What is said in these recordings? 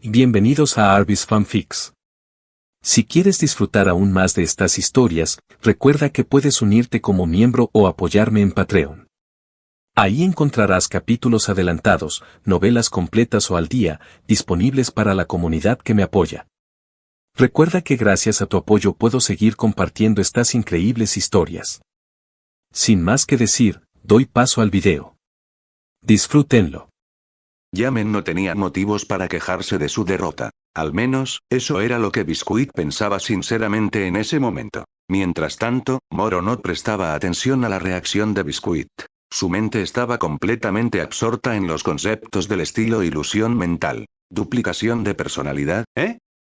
Bienvenidos a Arbis Fanfics. Si quieres disfrutar aún más de estas historias, recuerda que puedes unirte como miembro o apoyarme en Patreon. Ahí encontrarás capítulos adelantados, novelas completas o al día, disponibles para la comunidad que me apoya. Recuerda que gracias a tu apoyo puedo seguir compartiendo estas increíbles historias. Sin más que decir, doy paso al video. Disfrútenlo. Yamen no tenía motivos para quejarse de su derrota. Al menos, eso era lo que Biscuit pensaba sinceramente en ese momento. Mientras tanto, Moro no prestaba atención a la reacción de Biscuit. Su mente estaba completamente absorta en los conceptos del estilo ilusión mental. ¿Duplicación de personalidad,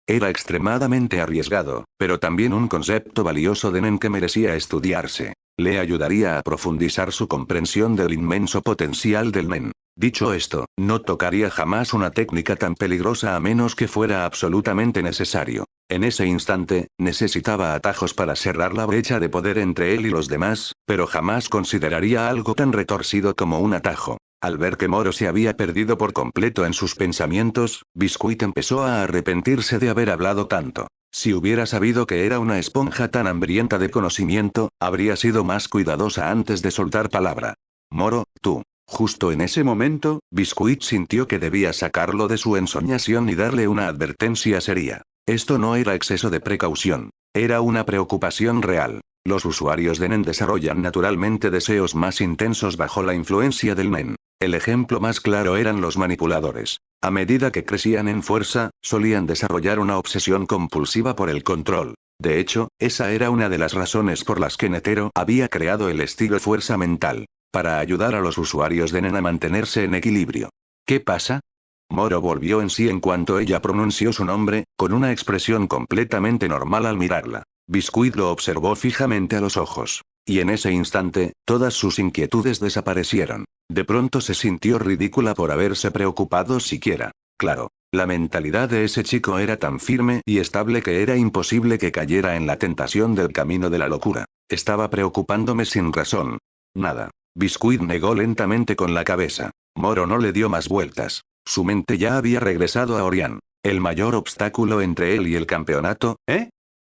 Era extremadamente arriesgado, pero también un concepto valioso de Nen que merecía estudiarse. Le ayudaría a profundizar su comprensión del inmenso potencial del Nen. Dicho esto, no tocaría jamás una técnica tan peligrosa a menos que fuera absolutamente necesario. En ese instante, necesitaba atajos para cerrar la brecha de poder entre él y los demás, pero jamás consideraría algo tan retorcido como un atajo. Al ver que Moro se había perdido por completo en sus pensamientos, Biscuit empezó a arrepentirse de haber hablado tanto. Si hubiera sabido que era una esponja tan hambrienta de conocimiento, habría sido más cuidadosa antes de soltar palabra. Moro, tú. Justo en ese momento, Biscuit sintió que debía sacarlo de su ensoñación y darle una advertencia seria. Esto no era exceso de precaución. Era una preocupación real. Los usuarios de Nen desarrollan naturalmente deseos más intensos bajo la influencia del Nen. El ejemplo más claro eran los manipuladores. A medida que crecían en fuerza, solían desarrollar una obsesión compulsiva por el control. De hecho, esa era una de las razones por las que Netero había creado el estilo fuerza mental. Para ayudar a los usuarios de Nen a mantenerse en equilibrio. ¿Qué pasa? Moro volvió en sí en cuanto ella pronunció su nombre, con una expresión completamente normal al mirarla. Biscuit lo observó fijamente a los ojos. Y en ese instante, todas sus inquietudes desaparecieron. De pronto se sintió ridícula por haberse preocupado siquiera. Claro, la mentalidad de ese chico era tan firme y estable que era imposible que cayera en la tentación del camino de la locura. Estaba preocupándome sin razón. Nada. Biscuit negó lentamente con la cabeza. Moro no le dio más vueltas. Su mente ya había regresado a Orián. ¿El mayor obstáculo entre él y el campeonato,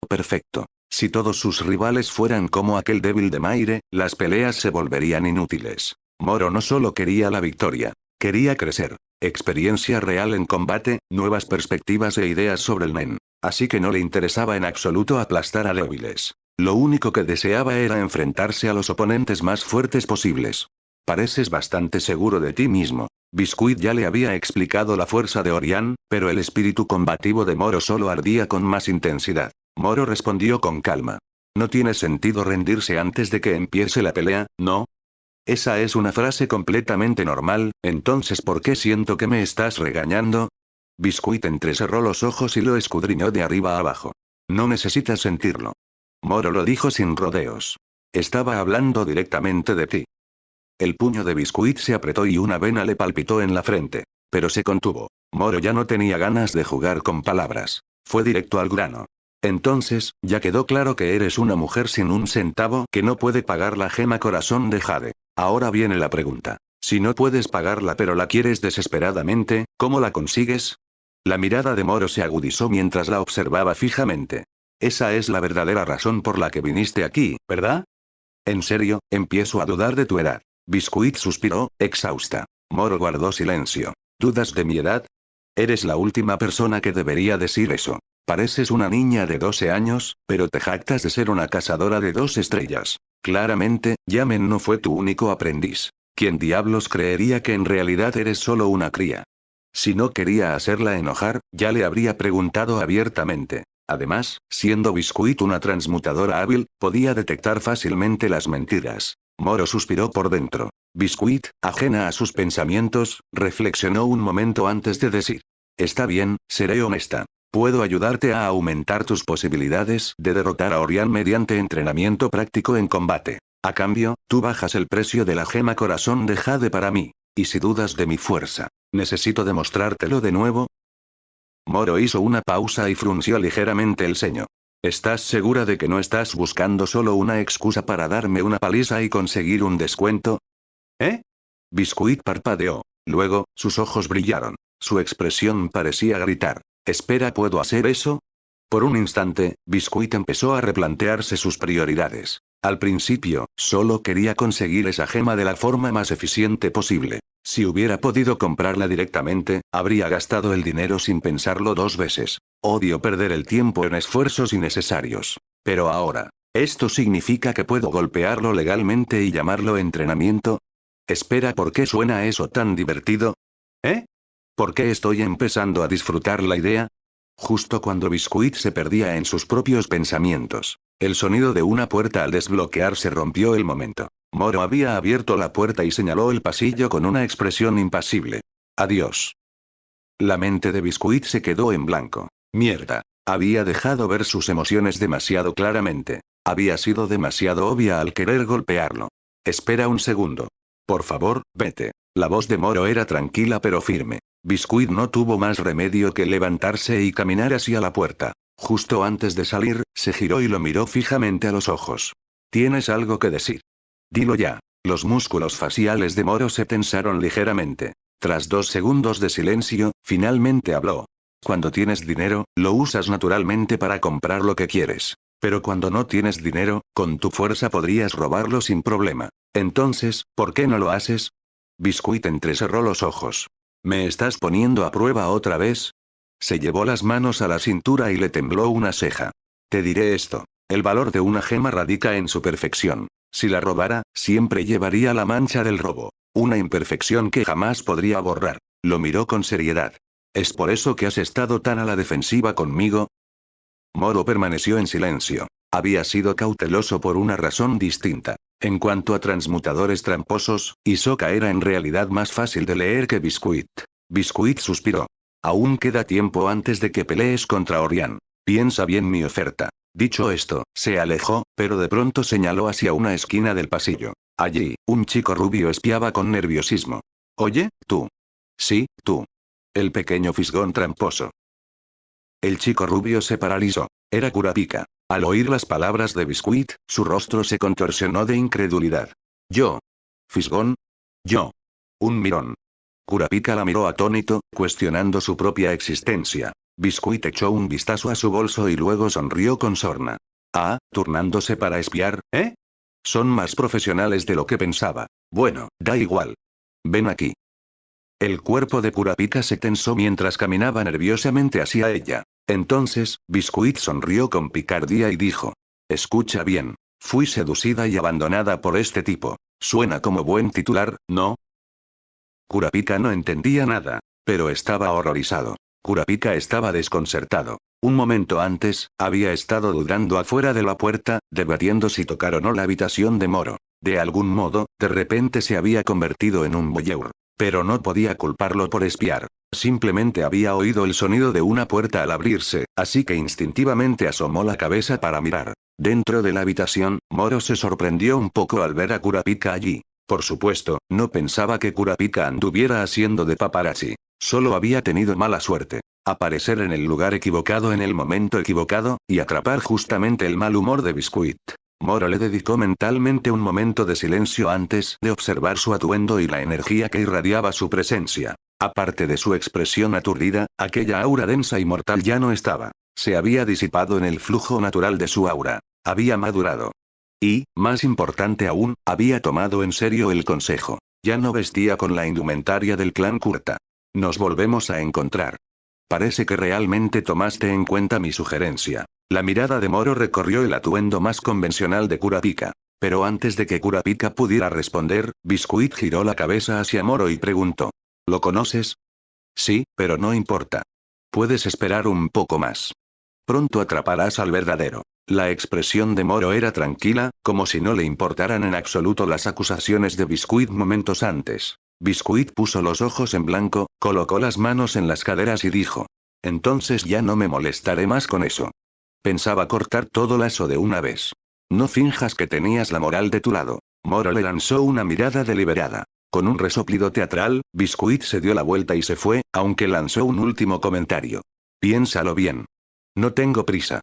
Perfecto. Si todos sus rivales fueran como aquel débil de Maire, las peleas se volverían inútiles. Moro no solo quería la victoria. Quería crecer. Experiencia real en combate, nuevas perspectivas e ideas sobre el Nen. Así que no le interesaba en absoluto aplastar a débiles. Lo único que deseaba era enfrentarse a los oponentes más fuertes posibles. Pareces bastante seguro de ti mismo. Biscuit ya le había explicado la fuerza de Orián, pero el espíritu combativo de Moro solo ardía con más intensidad. Moro respondió con calma. No tiene sentido rendirse antes de que empiece la pelea, ¿no? Esa es una frase completamente normal, entonces ¿por qué siento que me estás regañando? Biscuit entrecerró los ojos y lo escudriñó de arriba a abajo. No necesitas sentirlo. Moro lo dijo sin rodeos. Estaba hablando directamente de ti. El puño de Biscuit se apretó y una vena le palpitó en la frente. Pero se contuvo. Moro ya no tenía ganas de jugar con palabras. Fue directo al grano. Entonces, ya quedó claro que eres una mujer sin un centavo que no puede pagar la gema corazón de Jade. Ahora viene la pregunta. Si no puedes pagarla pero la quieres desesperadamente, ¿cómo la consigues? La mirada de Moro se agudizó mientras la observaba fijamente. Esa es la verdadera razón por la que viniste aquí, ¿verdad? En serio, empiezo a dudar de tu edad. Biscuit suspiró, exhausta. Moro guardó silencio. ¿Dudas de mi edad? Eres la última persona que debería decir eso. Pareces una niña de 12 años, pero te jactas de ser una cazadora de 2 estrellas. Claramente, Yamen no fue tu único aprendiz. ¿Quién diablos creería que en realidad eres solo una cría? Si no quería hacerla enojar, ya le habría preguntado abiertamente. Además, siendo Biscuit una transmutadora hábil, podía detectar fácilmente las mentiras. Moro suspiró por dentro. Biscuit, ajena a sus pensamientos, reflexionó un momento antes de decir. Está bien, seré honesta. Puedo ayudarte a aumentar tus posibilidades de derrotar a Orián mediante entrenamiento práctico en combate. A cambio, tú bajas el precio de la gema corazón de Jade para mí. Y si dudas de mi fuerza, ¿necesito demostrártelo de nuevo? Moro hizo una pausa y frunció ligeramente el ceño. ¿Estás segura de que no estás buscando solo una excusa para darme una paliza y conseguir un descuento? Biscuit parpadeó. Luego, sus ojos brillaron. su expresión parecía gritar. Espera, ¿puedo hacer eso? Por un instante, Biscuit empezó a replantearse sus prioridades. Al principio, solo quería conseguir esa gema de la forma más eficiente posible. Si hubiera podido comprarla directamente, habría gastado el dinero sin pensarlo dos veces. Odio perder el tiempo en esfuerzos innecesarios. Pero ahora, ¿esto significa que puedo golpearlo legalmente y llamarlo entrenamiento? Espera, ¿por qué suena eso tan divertido? ¿Eh? ¿Por qué estoy empezando a disfrutar la idea? Justo cuando Biscuit se perdía en sus propios pensamientos, el sonido de una puerta al desbloquearse rompió el momento. Moro había abierto la puerta y señaló el pasillo con una expresión impasible. Adiós. La mente de Biscuit se quedó en blanco. Mierda. Había dejado ver sus emociones demasiado claramente. Había sido demasiado obvia al querer golpearlo. Espera un segundo. Por favor, vete. La voz de Moro era tranquila pero firme. Biscuit no tuvo más remedio que levantarse y caminar hacia la puerta. Justo antes de salir, se giró y lo miró fijamente a los ojos. ¿Tienes algo que decir? Dilo ya. Los músculos faciales de Moro se tensaron ligeramente. Tras 2 segundos de silencio, finalmente habló. Cuando tienes dinero, lo usas naturalmente para comprar lo que quieres. Pero cuando no tienes dinero, con tu fuerza podrías robarlo sin problema. Entonces, ¿por qué no lo haces? Biscuit entrecerró los ojos. ¿Me estás poniendo a prueba otra vez? Se llevó las manos a la cintura y le tembló una ceja. Te diré esto. El valor de una gema radica en su perfección. Si la robara, siempre llevaría la mancha del robo. Una imperfección que jamás podría borrar. Lo miró con seriedad. ¿Es por eso que has estado tan a la defensiva conmigo? Moro permaneció en silencio. Había sido cauteloso por una razón distinta. En cuanto a transmutadores tramposos, Hisoka era en realidad más fácil de leer que Biscuit. Biscuit suspiró. Aún queda tiempo antes de que pelees contra Orián. Piensa bien mi oferta. Dicho esto, se alejó, pero de pronto señaló hacia una esquina del pasillo. Allí, un chico rubio espiaba con nerviosismo. Oye, tú. Sí, tú. El pequeño fisgón tramposo. El chico rubio se paralizó. Era Kurapika. Al oír las palabras de Biscuit, su rostro se contorsionó de incredulidad. ¿Yo? ¿Fisgón? ¿Yo? Un mirón. Kurapika la miró atónito, cuestionando su propia existencia. Biscuit echó un vistazo a su bolso y luego sonrió con sorna. Ah, turnándose para espiar, ¿eh? Son más profesionales de lo que pensaba. Bueno, da igual. Ven aquí. El cuerpo de Kurapika se tensó mientras caminaba nerviosamente hacia ella. Entonces, Biscuit sonrió con picardía y dijo. Escucha bien. Fui seducida y abandonada por este tipo. Suena como buen titular, ¿no? Kurapika no entendía nada, pero estaba horrorizado. Kurapika estaba desconcertado. Un momento antes, había estado dudando afuera de la puerta, debatiendo si tocar o no la habitación de Moro. De algún modo, de repente se había convertido en un voyeur. Pero no podía culparlo por espiar. Simplemente había oído el sonido de una puerta al abrirse, así que instintivamente asomó la cabeza para mirar. Dentro de la habitación, Moro se sorprendió un poco al ver a Kurapika allí. Por supuesto, no pensaba que Kurapika anduviera haciendo de paparazzi. Solo había tenido mala suerte. Aparecer en el lugar equivocado en el momento equivocado, y atrapar justamente el mal humor de Biscuit. Moro le dedicó mentalmente un momento de silencio antes de observar su atuendo y la energía que irradiaba su presencia. Aparte de su expresión aturdida, aquella aura densa y mortal ya no estaba. Se había disipado en el flujo natural de su aura. Había madurado. Y, más importante aún, había tomado en serio el consejo. Ya no vestía con la indumentaria del clan Kurta. Nos volvemos a encontrar. Parece que realmente tomaste en cuenta mi sugerencia. La mirada de Moro recorrió el atuendo más convencional de Kurapika. Pero antes de que Kurapika pudiera responder, Biscuit giró la cabeza hacia Moro y preguntó. ¿Lo conoces? Sí, pero no importa. Puedes esperar un poco más. Pronto atraparás al verdadero. La expresión de Moro era tranquila, como si no le importaran en absoluto las acusaciones de Biscuit momentos antes. Biscuit puso los ojos en blanco, colocó las manos en las caderas y dijo. Entonces ya no me molestaré más con eso. Pensaba cortar todo lazo de una vez. No finjas que tenías la moral de tu lado. Moro le lanzó una mirada deliberada. Con un resoplido teatral, Biscuit se dio la vuelta y se fue, aunque lanzó un último comentario. Piénsalo bien. No tengo prisa.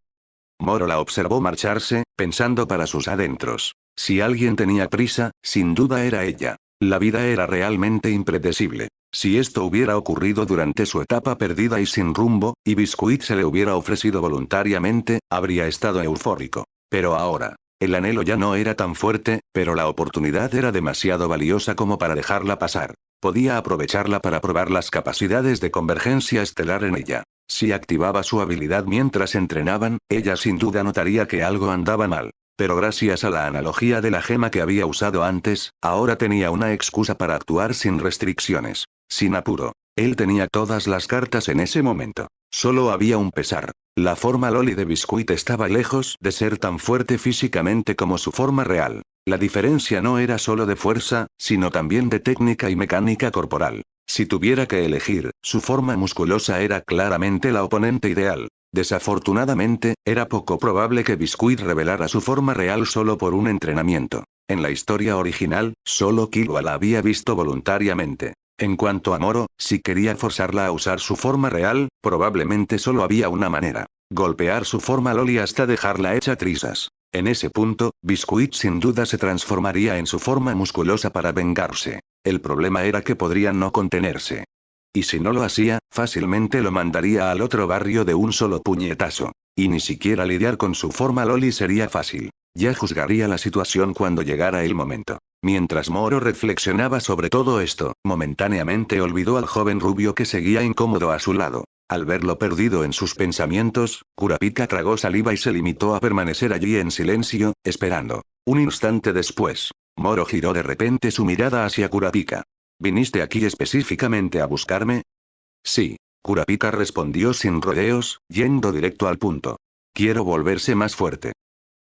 Moro la observó marcharse, pensando para sus adentros. Si alguien tenía prisa, sin duda era ella. La vida era realmente impredecible. Si esto hubiera ocurrido durante su etapa perdida y sin rumbo, y Biscuit se le hubiera ofrecido voluntariamente, habría estado eufórico. Pero ahora, el anhelo ya no era tan fuerte, pero la oportunidad era demasiado valiosa como para dejarla pasar. Podía aprovecharla para probar las capacidades de convergencia estelar en ella. Si activaba su habilidad mientras entrenaban, ella sin duda notaría que algo andaba mal. Pero gracias a la analogía de la gema que había usado antes, ahora tenía una excusa para actuar sin restricciones. Sin apuro. Él tenía todas las cartas en ese momento. Solo había un pesar. La forma Loli de Biscuit estaba lejos de ser tan fuerte físicamente como su forma real. La diferencia no era solo de fuerza, sino también de técnica y mecánica corporal. Si tuviera que elegir, su forma musculosa era claramente la oponente ideal. Desafortunadamente, era poco probable que Biscuit revelara su forma real solo por un entrenamiento. En la historia original, solo Killua la había visto voluntariamente. En cuanto a Moro, si quería forzarla a usar su forma real, probablemente solo había una manera. Golpear su forma Loli hasta dejarla hecha trizas. En ese punto, Biscuit sin duda se transformaría en su forma musculosa para vengarse. El problema era que podría no contenerse. Y si no lo hacía, fácilmente lo mandaría al otro barrio de un solo puñetazo. Y ni siquiera lidiar con su forma Loli sería fácil. Ya juzgaría la situación cuando llegara el momento. Mientras Moro reflexionaba sobre todo esto, momentáneamente olvidó al joven rubio que seguía incómodo a su lado. Al verlo perdido en sus pensamientos, Kurapika tragó saliva y se limitó a permanecer allí en silencio, esperando. Un instante después, Moro giró de repente su mirada hacia Kurapika. ¿Viniste aquí específicamente a buscarme? Sí. Kurapika respondió sin rodeos, yendo directo al punto. Quiero volverse más fuerte.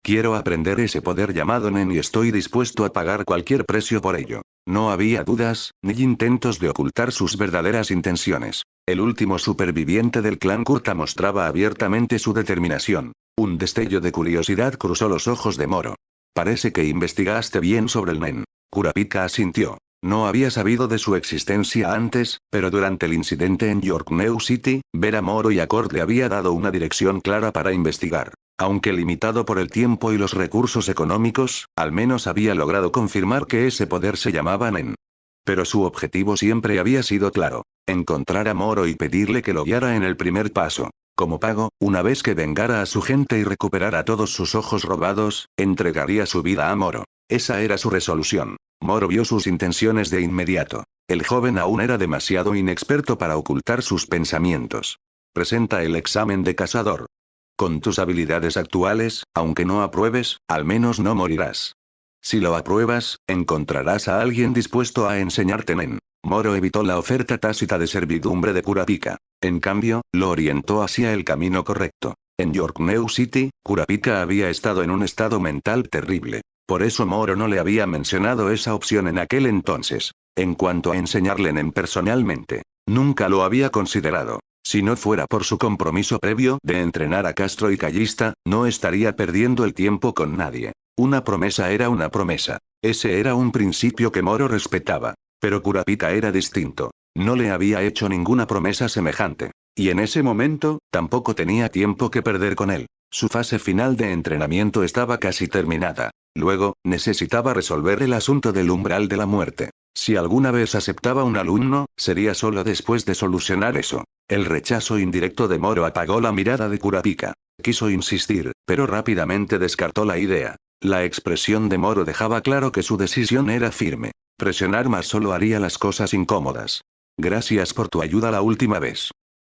Quiero aprender ese poder llamado Nen y estoy dispuesto a pagar cualquier precio por ello. No había dudas, ni intentos de ocultar sus verdaderas intenciones. El último superviviente del clan Kurta mostraba abiertamente su determinación. Un destello de curiosidad cruzó los ojos de Moro. Parece que investigaste bien sobre el Nen. Kurapika asintió. No había sabido de su existencia antes, pero durante el incidente en York New City, ver a Moro y a Cord le había dado una dirección clara para investigar. Aunque limitado por el tiempo y los recursos económicos, al menos había logrado confirmar que ese poder se llamaba Nen. Pero su objetivo siempre había sido claro. Encontrar a Moro y pedirle que lo guiara en el primer paso. Como pago, una vez que vengara a su gente y recuperara todos sus ojos robados, entregaría su vida a Moro. Esa era su resolución. Moro vio sus intenciones de inmediato. El joven aún era demasiado inexperto para ocultar sus pensamientos. Presenta el examen de cazador. Con tus habilidades actuales, aunque no apruebes, al menos no morirás. Si lo apruebas, encontrarás a alguien dispuesto a enseñarte Nen. Moro evitó la oferta tácita de servidumbre de Kurapika. En cambio, lo orientó hacia el camino correcto. En York New City, Kurapika había estado en un estado mental terrible. Por eso Moro no le había mencionado esa opción en aquel entonces. En cuanto a enseñarle Nen personalmente, nunca lo había considerado. Si no fuera por su compromiso previo de entrenar a Castro y Callista, no estaría perdiendo el tiempo con nadie. Una promesa era una promesa. Ese era un principio que Moro respetaba. Pero Kurapika era distinto. No le había hecho ninguna promesa semejante. Y en ese momento, tampoco tenía tiempo que perder con él. Su fase final de entrenamiento estaba casi terminada. Luego, necesitaba resolver el asunto del umbral de la muerte. Si alguna vez aceptaba un alumno, sería solo después de solucionar eso. El rechazo indirecto de Moro apagó la mirada de Kurapika. Quiso insistir, pero rápidamente descartó la idea. La expresión de Moro dejaba claro que su decisión era firme. Presionar más solo haría las cosas incómodas. Gracias por tu ayuda la última vez.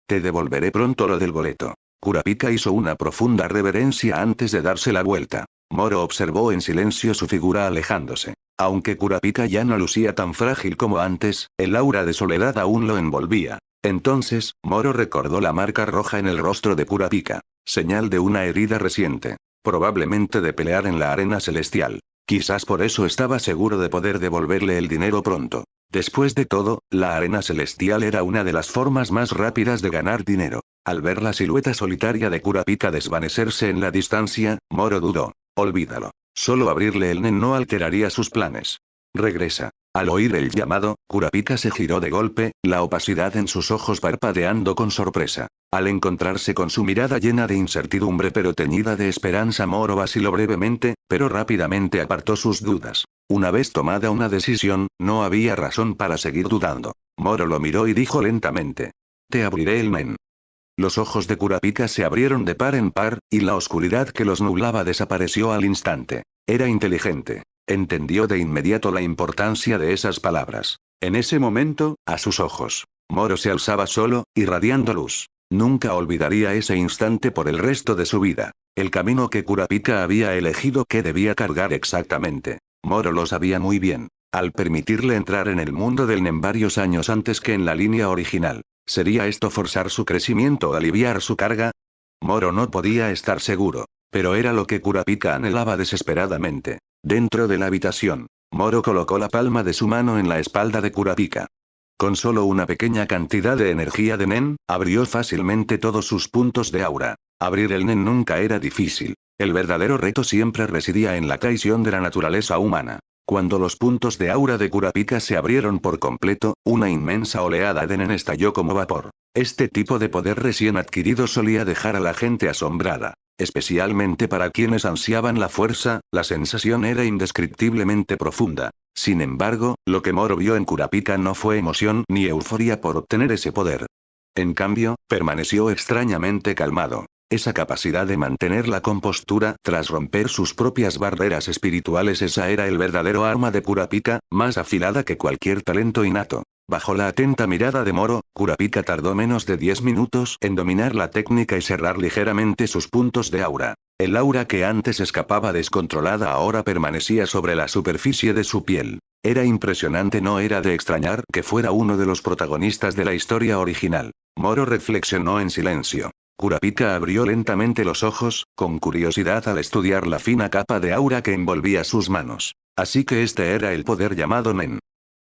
Te devolveré pronto lo del boleto. Kurapika hizo una profunda reverencia antes de darse la vuelta. Moro observó en silencio su figura alejándose. Aunque Kurapika ya no lucía tan frágil como antes, el aura de soledad aún lo envolvía. Entonces, Moro recordó la marca roja en el rostro de Kurapika. Señal de una herida reciente. Probablemente de pelear en la arena celestial. Quizás por eso estaba seguro de poder devolverle el dinero pronto. Después de todo, la arena celestial era una de las formas más rápidas de ganar dinero. Al ver la silueta solitaria de Kurapika desvanecerse en la distancia, Moro dudó. Olvídalo. Solo abrirle el Nen no alteraría sus planes. Regresa. Al oír el llamado, Kurapika se giró de golpe, la opacidad en sus ojos parpadeando con sorpresa. Al encontrarse con su mirada llena de incertidumbre pero teñida de esperanza, Moro vaciló brevemente, pero rápidamente apartó sus dudas. Una vez tomada una decisión, no había razón para seguir dudando. Moro lo miró y dijo lentamente. Te abriré el nen. Los ojos de Kurapika se abrieron de par en par, y la oscuridad que los nublaba desapareció al instante. Era inteligente. Entendió de inmediato la importancia de esas palabras. En ese momento, a sus ojos, Moro se alzaba solo, irradiando luz. Nunca olvidaría ese instante por el resto de su vida. El camino que Kurapika había elegido que debía cargar exactamente. Moro lo sabía muy bien. Al permitirle entrar en el mundo del Nen varios años antes que en la línea original, ¿sería esto forzar su crecimiento o aliviar su carga? Moro no podía estar seguro, pero era lo que Kurapika anhelaba desesperadamente. Dentro de la habitación, Moro colocó la palma de su mano en la espalda de Kurapika. Con solo una pequeña cantidad de energía de Nen, abrió fácilmente todos sus puntos de aura. Abrir el Nen nunca era difícil. El verdadero reto siempre residía en la traición de la naturaleza humana. Cuando los puntos de aura de Kurapika se abrieron por completo, una inmensa oleada de Nen estalló como vapor. Este tipo de poder recién adquirido solía dejar a la gente asombrada. Especialmente para quienes ansiaban la fuerza, la sensación era indescriptiblemente profunda. Sin embargo, lo que Moro vio en Kurapika no fue emoción ni euforia por obtener ese poder. En cambio, permaneció extrañamente calmado. Esa capacidad de mantener la compostura tras romper sus propias barreras espirituales, esa era el verdadero arma de Kurapika, más afilada que cualquier talento innato. Bajo la atenta mirada de Moro, Kurapika tardó menos de 10 minutos en dominar la técnica y cerrar ligeramente sus puntos de aura. El aura que antes escapaba descontrolada ahora permanecía sobre la superficie de su piel. Era impresionante, no era de extrañar que fuera uno de los protagonistas de la historia original. Moro reflexionó en silencio. Kurapika abrió lentamente los ojos, con curiosidad al estudiar la fina capa de aura que envolvía sus manos. Así que este era el poder llamado Nen.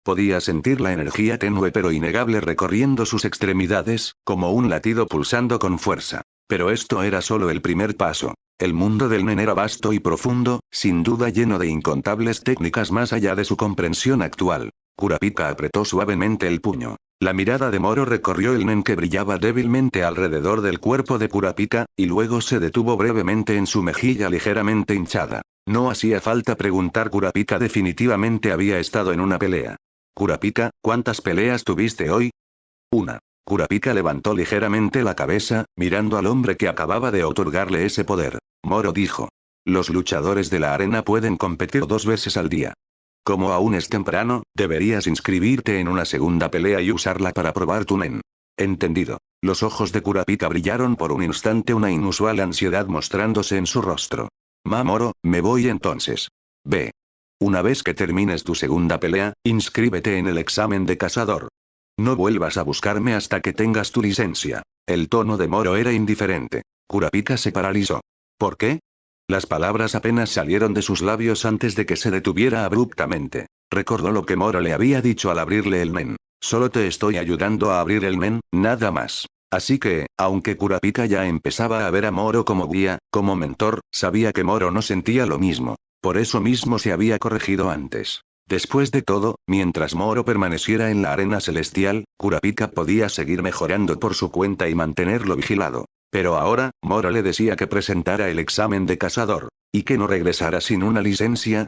Podía sentir la energía tenue pero innegable recorriendo sus extremidades, como un latido pulsando con fuerza. Pero esto era solo el primer paso. El mundo del Nen era vasto y profundo, sin duda lleno de incontables técnicas más allá de su comprensión actual. Kurapika apretó suavemente el puño. La mirada de Moro recorrió el Nen que brillaba débilmente alrededor del cuerpo de Kurapika, y luego se detuvo brevemente en su mejilla ligeramente hinchada. No hacía falta preguntar, Kurapika definitivamente había estado en una pelea. Kurapika, ¿cuántas peleas tuviste hoy? Una. Kurapika levantó ligeramente la cabeza, mirando al hombre que acababa de otorgarle ese poder. Moro dijo. Los luchadores de la arena pueden competir 2 veces al día. Como aún es temprano, deberías inscribirte en una segunda pelea y usarla para probar tu Nen. Entendido. Los ojos de Kurapika brillaron por un instante, una inusual ansiedad mostrándose en su rostro. Moro, me voy entonces. Ve. Una vez que termines tu segunda pelea, inscríbete en el examen de cazador. No vuelvas a buscarme hasta que tengas tu licencia. El tono de Moro era indiferente. Kurapika se paralizó. ¿Por qué? Las palabras apenas salieron de sus labios antes de que se detuviera abruptamente. Recordó lo que Moro le había dicho al abrirle el Nen. Solo te estoy ayudando a abrir el Nen, nada más. Así que, aunque Kurapika ya empezaba a ver a Moro como guía, como mentor, sabía que Moro no sentía lo mismo. Por eso mismo se había corregido antes. Después de todo, mientras Moro permaneciera en la arena celestial, Kurapika podía seguir mejorando por su cuenta y mantenerlo vigilado. Pero ahora, Moro le decía que presentara el examen de cazador. ¿Y que no regresara sin una licencia?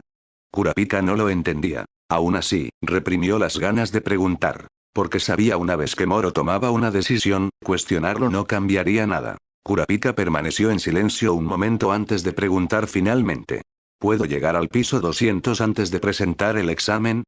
Kurapika no lo entendía. Aún así, reprimió las ganas de preguntar. Porque sabía una vez que Moro tomaba una decisión, cuestionarlo no cambiaría nada. Kurapika permaneció en silencio un momento antes de preguntar finalmente. ¿Puedo llegar al piso 200 antes de presentar el examen?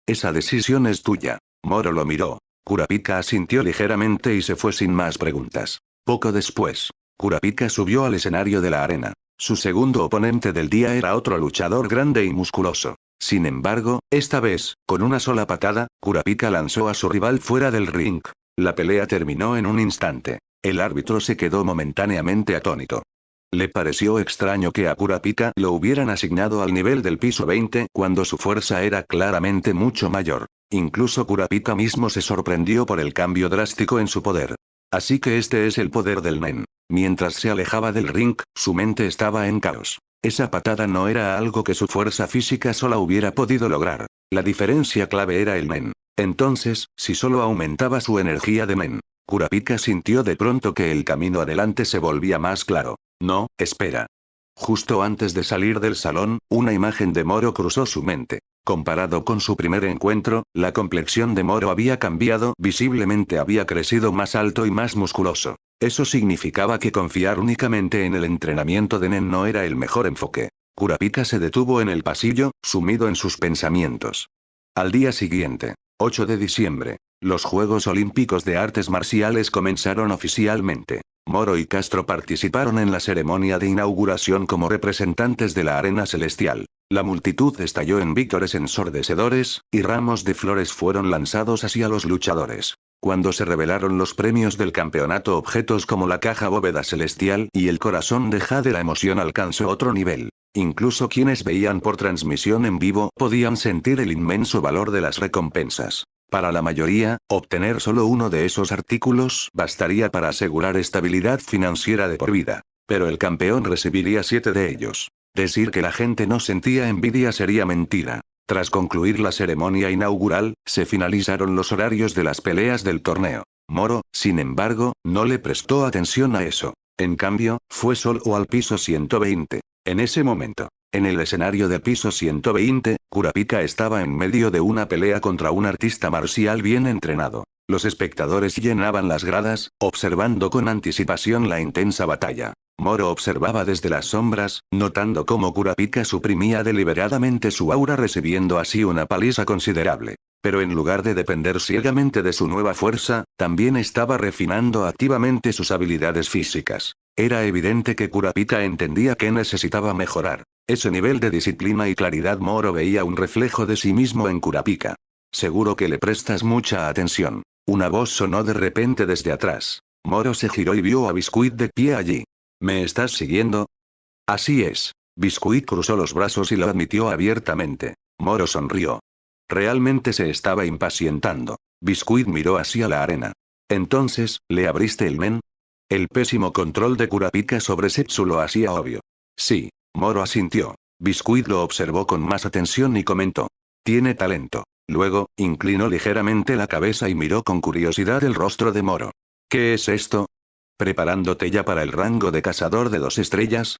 Esa decisión es tuya. Moro lo miró. Kurapika asintió ligeramente y se fue sin más preguntas. Poco después, Kurapika subió al escenario de la arena. Su segundo oponente del día era otro luchador grande y musculoso. Sin embargo, esta vez, con una sola patada, Kurapika lanzó a su rival fuera del ring. La pelea terminó en un instante. El árbitro se quedó momentáneamente atónito. Le pareció extraño que a Kurapika lo hubieran asignado al nivel del piso 20 cuando su fuerza era claramente mucho mayor. Incluso Kurapika mismo se sorprendió por el cambio drástico en su poder. Así que este es el poder del Nen. Mientras se alejaba del ring, su mente estaba en caos. Esa patada no era algo que su fuerza física sola hubiera podido lograr. La diferencia clave era el Nen. Entonces, si solo aumentaba su energía de Nen. Kurapika sintió de pronto que el camino adelante se volvía más claro. No, espera. Justo antes de salir del salón, una imagen de Moro cruzó su mente. Comparado con su primer encuentro, la complexión de Moro había cambiado, visiblemente había crecido más alto y más musculoso. Eso significaba que confiar únicamente en el entrenamiento de Nen no era el mejor enfoque. Kurapika se detuvo en el pasillo, sumido en sus pensamientos. Al día siguiente, 8 de diciembre, los Juegos Olímpicos de Artes Marciales comenzaron oficialmente. Moro y Castro participaron en la ceremonia de inauguración como representantes de la Arena Celestial. La multitud estalló en vítores ensordecedores, y ramos de flores fueron lanzados hacia los luchadores. Cuando se revelaron los premios del campeonato, objetos como la caja bóveda celestial y el corazón de Jade, la emoción alcanzó otro nivel. Incluso quienes veían por transmisión en vivo podían sentir el inmenso valor de las recompensas. Para la mayoría, obtener solo uno de esos artículos bastaría para asegurar estabilidad financiera de por vida. Pero el campeón recibiría 7 de ellos. Decir que la gente no sentía envidia sería mentira. Tras concluir la ceremonia inaugural, se finalizaron los horarios de las peleas del torneo. Moro, sin embargo, no le prestó atención a eso. En cambio, fue solo al piso 120. En ese momento, en el escenario del piso 120, Kurapika estaba en medio de una pelea contra un artista marcial bien entrenado. Los espectadores llenaban las gradas, observando con anticipación la intensa batalla. Moro observaba desde las sombras, notando cómo Kurapika suprimía deliberadamente su aura, recibiendo así una paliza considerable. Pero en lugar de depender ciegamente de su nueva fuerza, también estaba refinando activamente sus habilidades físicas. Era evidente que Kurapika entendía que necesitaba mejorar. Ese nivel de disciplina y claridad. Moro veía un reflejo de sí mismo en Kurapika. Seguro que le prestas mucha atención. Una voz sonó de repente desde atrás. Moro se giró y vio a Biscuit de pie allí. ¿Me estás siguiendo? Así es. Biscuit cruzó los brazos y lo admitió abiertamente. Moro sonrió. Realmente se estaba impacientando. Biscuit miró hacia la arena. Entonces, ¿le abriste el men? El pésimo control de Kurapika sobre Setsu lo hacía obvio. Sí. Moro asintió. Biscuit lo observó con más atención y comentó. Tiene talento. Luego, inclinó ligeramente la cabeza y miró con curiosidad el rostro de Moro. ¿Qué es esto? ¿Preparándote ya para el rango de cazador de 2 estrellas?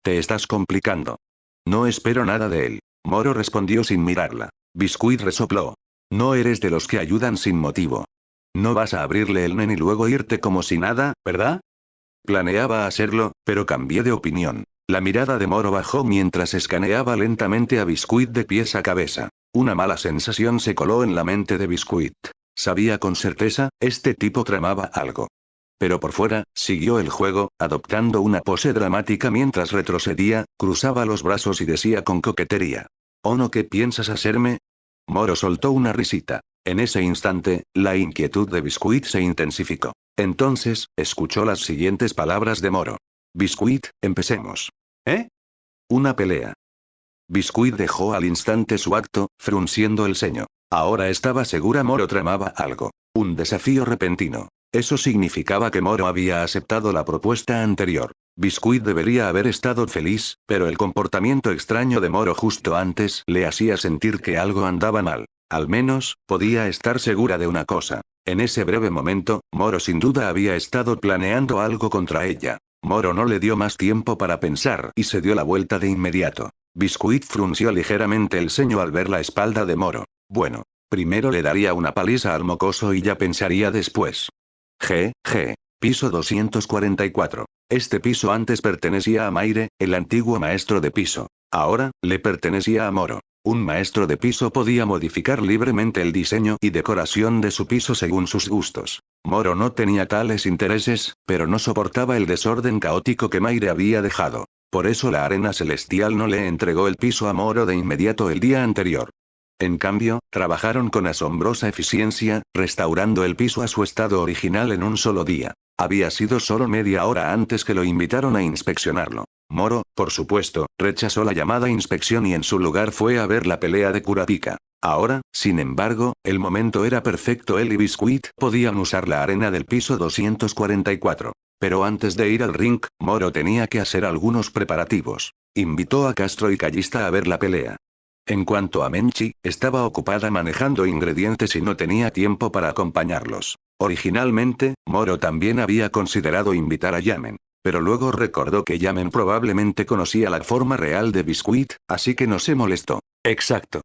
Te estás complicando. No espero nada de él. Moro respondió sin mirarla. Biscuit resopló. No eres de los que ayudan sin motivo. No vas a abrirle el nen y luego irte como si nada, ¿verdad? Planeaba hacerlo, pero cambié de opinión. La mirada de Moro bajó mientras escaneaba lentamente a Biscuit de pies a cabeza. Una mala sensación se coló en la mente de Biscuit. Sabía con certeza, este tipo tramaba algo. Pero por fuera, siguió el juego, adoptando una pose dramática mientras retrocedía, cruzaba los brazos y decía con coquetería. «¿Oh no, qué piensas hacerme?» Moro soltó una risita. En ese instante, la inquietud de Biscuit se intensificó. Entonces, escuchó las siguientes palabras de Moro. «Biscuit, empecemos». ¿Eh? Una pelea. Biscuit dejó al instante su acto, frunciendo el ceño. Ahora estaba segura Moro tramaba algo. Un desafío repentino. Eso significaba que Moro había aceptado la propuesta anterior. Biscuit debería haber estado feliz, pero el comportamiento extraño de Moro justo antes le hacía sentir que algo andaba mal. Al menos, podía estar segura de una cosa. En ese breve momento, Moro sin duda había estado planeando algo contra ella. Moro no le dio más tiempo para pensar y se dio la vuelta de inmediato. Biscuit frunció ligeramente el ceño al ver la espalda de Moro. Bueno, primero le daría una paliza al mocoso y ya pensaría después. Piso 244. Este piso antes pertenecía a Maire, el antiguo maestro de piso. Ahora, le pertenecía a Moro. Un maestro de piso podía modificar libremente el diseño y decoración de su piso según sus gustos. Moro no tenía tales intereses, pero no soportaba el desorden caótico que Maire había dejado. Por eso la Arena Celestial no le entregó el piso a Moro de inmediato el día anterior. En cambio, trabajaron con asombrosa eficiencia, restaurando el piso a su estado original en un solo día. Había sido solo media hora antes que lo invitaron a inspeccionarlo. Moro, por supuesto, rechazó la llamada inspección y en su lugar fue a ver la pelea de Kurapika. Ahora, sin embargo, el momento era perfecto. Él y Biscuit podían usar la arena del piso 244. Pero antes de ir al ring, Moro tenía que hacer algunos preparativos. Invitó a Castro y Callista a ver la pelea. En cuanto a Menchi, estaba ocupada manejando ingredientes y no tenía tiempo para acompañarlos. Originalmente, Moro también había considerado invitar a Yamen. Pero luego recordó que Yamen probablemente conocía la forma real de Biscuit, así que no se molestó. Exacto.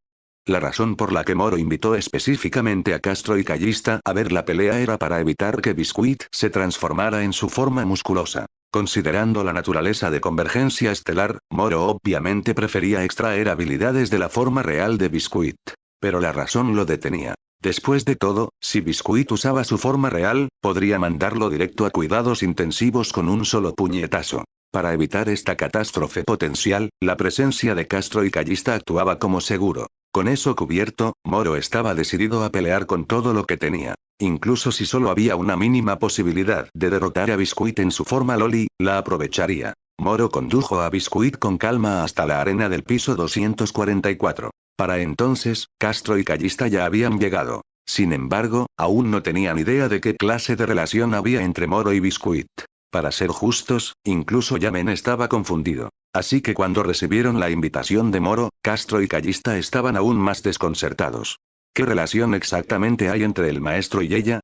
La razón por la que Moro invitó específicamente a Castro y Callista a ver la pelea era para evitar que Biscuit se transformara en su forma musculosa. Considerando la naturaleza de Convergencia Estelar, Moro obviamente prefería extraer habilidades de la forma real de Biscuit. Pero la razón lo detenía. Después de todo, si Biscuit usaba su forma real, podría mandarlo directo a cuidados intensivos con un solo puñetazo. Para evitar esta catástrofe potencial, la presencia de Castro y Callista actuaba como seguro. Con eso cubierto, Moro estaba decidido a pelear con todo lo que tenía. Incluso si solo había una mínima posibilidad de derrotar a Biscuit en su forma Loli, la aprovecharía. Moro condujo a Biscuit con calma hasta la arena del piso 244. Para entonces, Castro y Callista ya habían llegado. Sin embargo, aún no tenían idea de qué clase de relación había entre Moro y Biscuit. Para ser justos, incluso Yamen estaba confundido. Así que cuando recibieron la invitación de Moro, Castro y Callista estaban aún más desconcertados. ¿Qué relación exactamente hay entre el maestro y ella?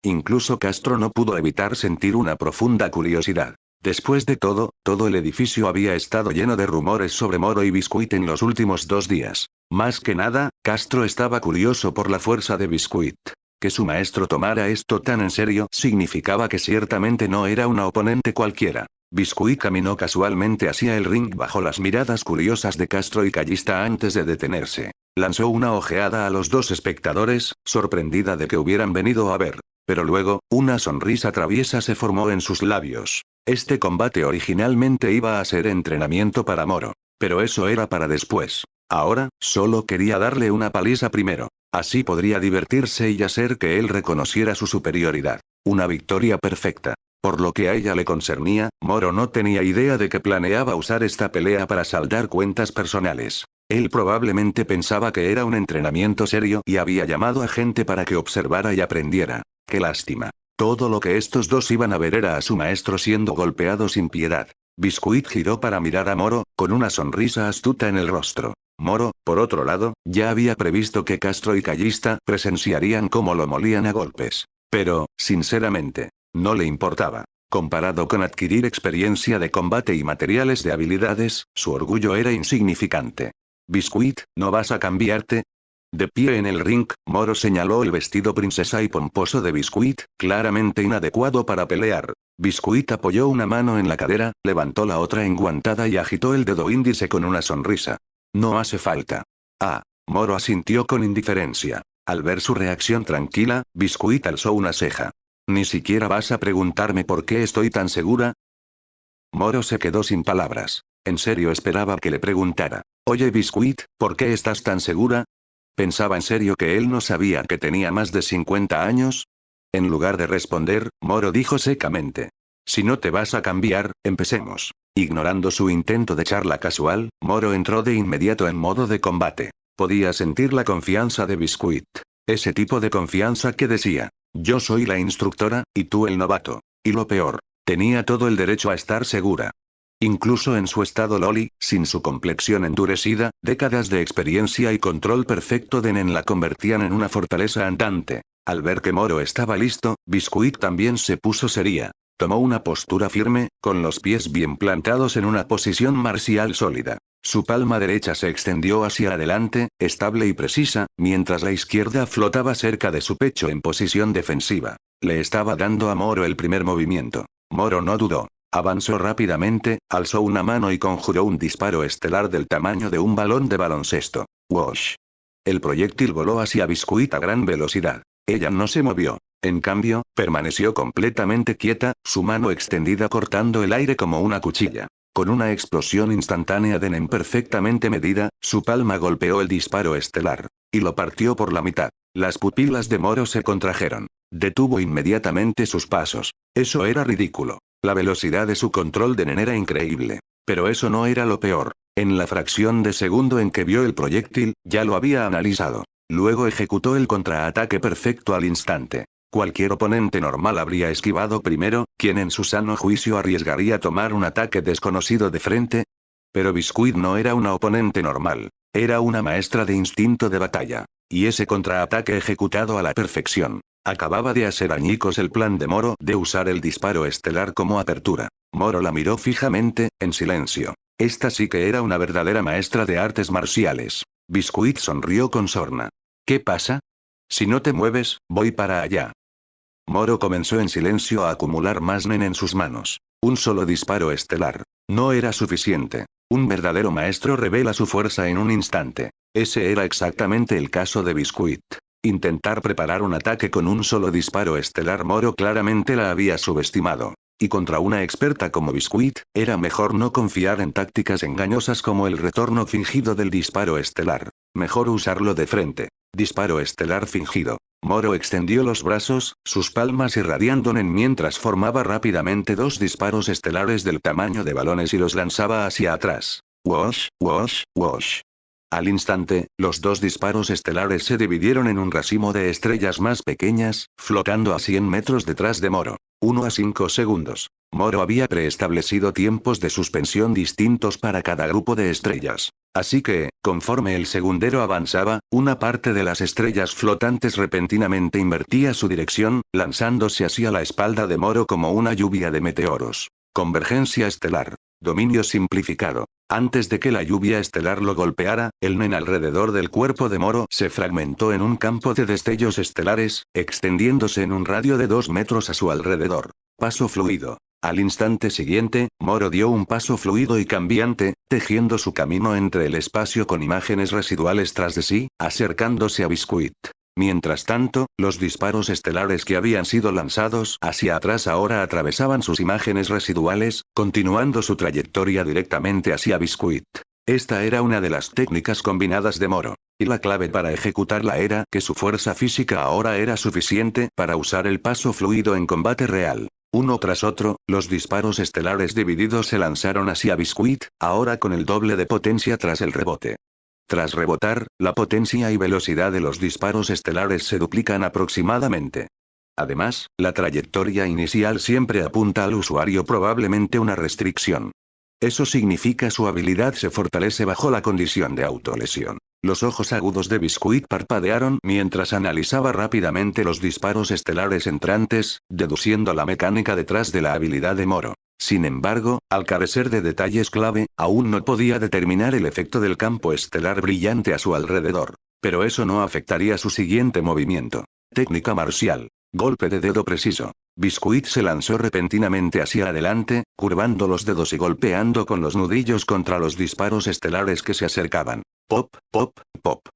Incluso Castro no pudo evitar sentir una profunda curiosidad. Después de todo el edificio había estado lleno de rumores sobre Moro y Biscuit en los últimos 2 días. Más que nada, Castro estaba curioso por la fuerza de Biscuit. Que su maestro tomara esto tan en serio significaba que ciertamente no era una oponente cualquiera. Biscuit caminó casualmente hacia el ring bajo las miradas curiosas de Castro y Callista antes de detenerse. Lanzó una ojeada a los dos espectadores, sorprendida de que hubieran venido a ver. Pero luego, una sonrisa traviesa se formó en sus labios. Este combate originalmente iba a ser entrenamiento para Moro. Pero eso era para después. Ahora, solo quería darle una paliza primero. Así podría divertirse y hacer que él reconociera su superioridad. Una victoria perfecta. Por lo que a ella le concernía, Moro no tenía idea de que planeaba usar esta pelea para saldar cuentas personales. Él probablemente pensaba que era un entrenamiento serio y había llamado a gente para que observara y aprendiera. Qué lástima. Todo lo que estos dos iban a ver era a su maestro siendo golpeado sin piedad. Biscuit giró para mirar a Moro, con una sonrisa astuta en el rostro. Moro, por otro lado, ya había previsto que Castro y Callista presenciarían cómo lo molían a golpes. Pero, sinceramente, no le importaba. Comparado con adquirir experiencia de combate y materiales de habilidades, su orgullo era insignificante. Biscuit, ¿no vas a cambiarte? De pie en el ring, Moro señaló el vestido princesa y pomposo de Biscuit, claramente inadecuado para pelear. Biscuit apoyó una mano en la cadera, levantó la otra enguantada y agitó el dedo índice con una sonrisa. No hace falta. Ah. Moro asintió con indiferencia. Al ver su reacción tranquila, Biscuit alzó una ceja. ¿Ni siquiera vas a preguntarme por qué estoy tan segura? Moro se quedó sin palabras. En serio esperaba que le preguntara. Oye Biscuit, ¿por qué estás tan segura? ¿Pensaba en serio que él no sabía que tenía más de 50 años? En lugar de responder, Moro dijo secamente. Si no te vas a cambiar, empecemos. Ignorando su intento de charla casual, Moro entró de inmediato en modo de combate. Podía sentir la confianza de Biscuit. Ese tipo de confianza que decía, yo soy la instructora, y tú el novato. Y lo peor, tenía todo el derecho a estar segura. Incluso en su estado Loli, sin su complexión endurecida, décadas de experiencia y control perfecto de Nen la convertían en una fortaleza andante. Al ver que Moro estaba listo, Biscuit también se puso seria. Tomó una postura firme, con los pies bien plantados en una posición marcial sólida. Su palma derecha se extendió hacia adelante, estable y precisa, mientras la izquierda flotaba cerca de su pecho en posición defensiva. Le estaba dando a Moro el primer movimiento. Moro no dudó. Avanzó rápidamente, alzó una mano y conjuró un disparo estelar del tamaño de un balón de baloncesto. ¡Wosh! El proyectil voló hacia Biscuit a gran velocidad. Ella no se movió. En cambio, permaneció completamente quieta, su mano extendida cortando el aire como una cuchilla. Con una explosión instantánea de Nen perfectamente medida, su palma golpeó el disparo estelar. Y lo partió por la mitad. Las pupilas de Moro se contrajeron. Detuvo inmediatamente sus pasos. Eso era ridículo. La velocidad de su control de Nen era increíble. Pero eso no era lo peor. En la fracción de segundo en que vio el proyectil, ya lo había analizado. Luego ejecutó el contraataque perfecto al instante. Cualquier oponente normal habría esquivado primero, quien en su sano juicio arriesgaría tomar un ataque desconocido de frente. Pero Biscuit no era una oponente normal. Era una maestra de instinto de batalla. Y ese contraataque ejecutado a la perfección. Acababa de hacer añicos el plan de Moro de usar el disparo estelar como apertura. Moro la miró fijamente, en silencio. Esta sí que era una verdadera maestra de artes marciales. Biscuit sonrió con sorna. ¿Qué pasa? Si no te mueves, voy para allá. Moro comenzó en silencio a acumular más nen en sus manos. Un solo disparo estelar. No era suficiente. Un verdadero maestro revela su fuerza en un instante. Ese era exactamente el caso de Biscuit. Intentar preparar un ataque con un solo disparo estelar, Moro claramente la había subestimado. Y contra una experta como Biscuit, era mejor no confiar en tácticas engañosas como el retorno fingido del disparo estelar. Mejor usarlo de frente. Disparo estelar fingido. Moro extendió los brazos, sus palmas irradiando nen mientras formaba rápidamente dos disparos estelares del tamaño de balones y los lanzaba hacia atrás. Wash, wash, wash. Al instante, los dos disparos estelares se dividieron en un racimo de estrellas más pequeñas, flotando a 100 metros detrás de Moro. 1 a 5 segundos. Moro había preestablecido tiempos de suspensión distintos para cada grupo de estrellas. Así que, conforme el segundero avanzaba, una parte de las estrellas flotantes repentinamente invertía su dirección, lanzándose hacia la espalda de Moro como una lluvia de meteoros. Convergencia estelar. Dominio simplificado. Antes de que la lluvia estelar lo golpeara, el nen alrededor del cuerpo de Moro se fragmentó en un campo de destellos estelares, extendiéndose en un radio de 2 metros a su alrededor. Paso fluido. Al instante siguiente, Moro dio un paso fluido y cambiante, tejiendo su camino entre el espacio con imágenes residuales tras de sí, acercándose a Biscuit. Mientras tanto, los disparos estelares que habían sido lanzados hacia atrás ahora atravesaban sus imágenes residuales, continuando su trayectoria directamente hacia Biscuit. Esta era una de las técnicas combinadas de Moro. Y la clave para ejecutarla era que su fuerza física ahora era suficiente para usar el paso fluido en combate real. Uno tras otro, los disparos estelares divididos se lanzaron hacia Biscuit, ahora con el doble de potencia tras el rebote. Tras rebotar, la potencia y velocidad de los disparos estelares se duplican aproximadamente. Además, la trayectoria inicial siempre apunta al usuario, probablemente una restricción. Eso significa su habilidad se fortalece bajo la condición de autolesión. Los ojos agudos de Biscuit parpadearon mientras analizaba rápidamente los disparos estelares entrantes, deduciendo la mecánica detrás de la habilidad de Moro. Sin embargo, al carecer de detalles clave, aún no podía determinar el efecto del campo estelar brillante a su alrededor. Pero eso no afectaría su siguiente movimiento. Técnica marcial. Golpe de dedo preciso. Biscuit se lanzó repentinamente hacia adelante, curvando los dedos y golpeando con los nudillos contra los disparos estelares que se acercaban. Pop, pop, pop.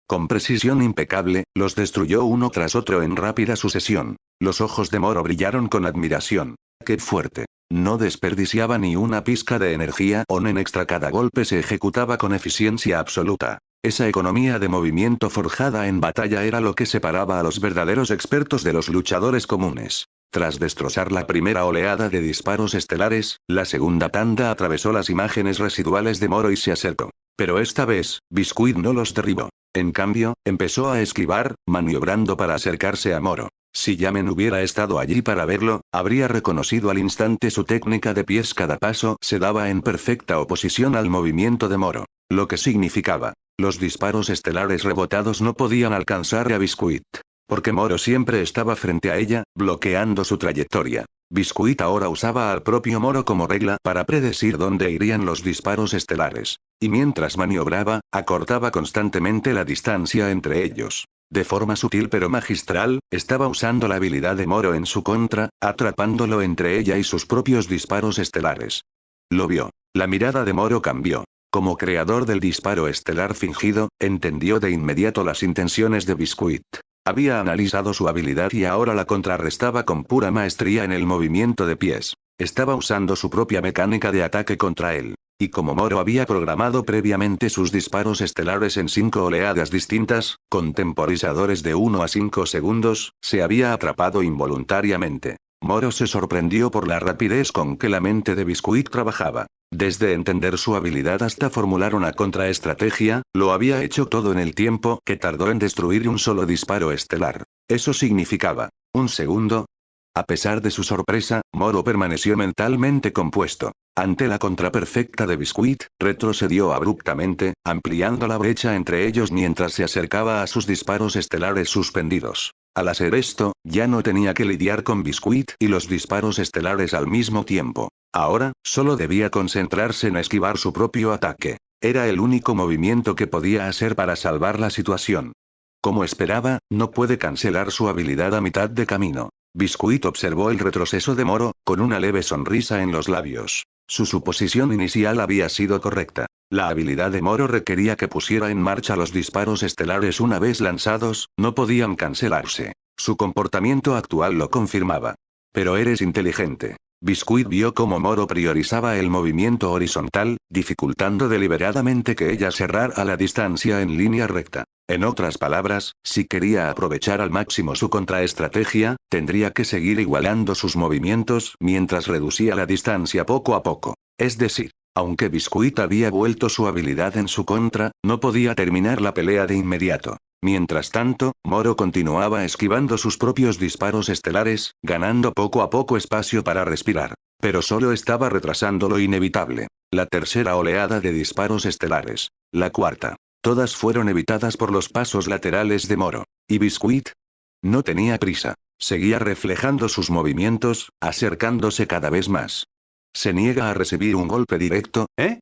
Con precisión impecable, los destruyó uno tras otro en rápida sucesión. Los ojos de Moro brillaron con admiración. ¡Qué fuerte! No desperdiciaba ni una pizca de energía o nen extra, cada golpe se ejecutaba con eficiencia absoluta. Esa economía de movimiento forjada en batalla era lo que separaba a los verdaderos expertos de los luchadores comunes. Tras destrozar la primera oleada de disparos estelares, la segunda tanda atravesó las imágenes residuales de Moro y se acercó. Pero esta vez, Biscuit no los derribó. En cambio, empezó a esquivar, maniobrando para acercarse a Moro. Si Yamen hubiera estado allí para verlo, habría reconocido al instante su técnica de pies. Cada paso se daba en perfecta oposición al movimiento de Moro. Lo que significaba, los disparos estelares rebotados no podían alcanzar a Biscuit. Porque Moro siempre estaba frente a ella, bloqueando su trayectoria. Biscuit ahora usaba al propio Moro como regla para predecir dónde irían los disparos estelares. Y mientras maniobraba, acortaba constantemente la distancia entre ellos. De forma sutil pero magistral, estaba usando la habilidad de Moro en su contra, atrapándolo entre ella y sus propios disparos estelares. Lo vio. La mirada de Moro cambió. Como creador del disparo estelar fingido, entendió de inmediato las intenciones de Biscuit. Había analizado su habilidad y ahora la contrarrestaba con pura maestría en el movimiento de pies. Estaba usando su propia mecánica de ataque contra él. Y como Moro había programado previamente sus disparos estelares en 5 oleadas distintas, con temporizadores de 1 a 5 segundos, se había atrapado involuntariamente. Moro se sorprendió por la rapidez con que la mente de Biscuit trabajaba. Desde entender su habilidad hasta formular una contraestrategia, lo había hecho todo en el tiempo que tardó en destruir un solo disparo estelar. Eso significaba, un segundo. A pesar de su sorpresa, Moro permaneció mentalmente compuesto. Ante la contraperfecta de Biscuit, retrocedió abruptamente, ampliando la brecha entre ellos mientras se acercaba a sus disparos estelares suspendidos. Al hacer esto, ya no tenía que lidiar con Biscuit y los disparos estelares al mismo tiempo. Ahora, solo debía concentrarse en esquivar su propio ataque. Era el único movimiento que podía hacer para salvar la situación. Como esperaba, no puede cancelar su habilidad a mitad de camino. Biscuit observó el retroceso de Moro, con una leve sonrisa en los labios. Su suposición inicial había sido correcta. La habilidad de Moro requería que pusiera en marcha los disparos estelares una vez lanzados, no podían cancelarse. Su comportamiento actual lo confirmaba. Pero eres inteligente. Biscuit vio cómo Moro priorizaba el movimiento horizontal, dificultando deliberadamente que ella cerrara la distancia en línea recta. En otras palabras, si quería aprovechar al máximo su contraestrategia, tendría que seguir igualando sus movimientos mientras reducía la distancia poco a poco. Es decir, aunque Biscuit había vuelto su habilidad en su contra, no podía terminar la pelea de inmediato. Mientras tanto, Moro continuaba esquivando sus propios disparos estelares, ganando poco a poco espacio para respirar. Pero solo estaba retrasando lo inevitable. La tercera oleada de disparos estelares. La cuarta. Todas fueron evitadas por los pasos laterales de Moro. ¿Y Biscuit? No tenía prisa. Seguía reflejando sus movimientos, acercándose cada vez más. ¿Se niega a recibir un golpe directo, eh?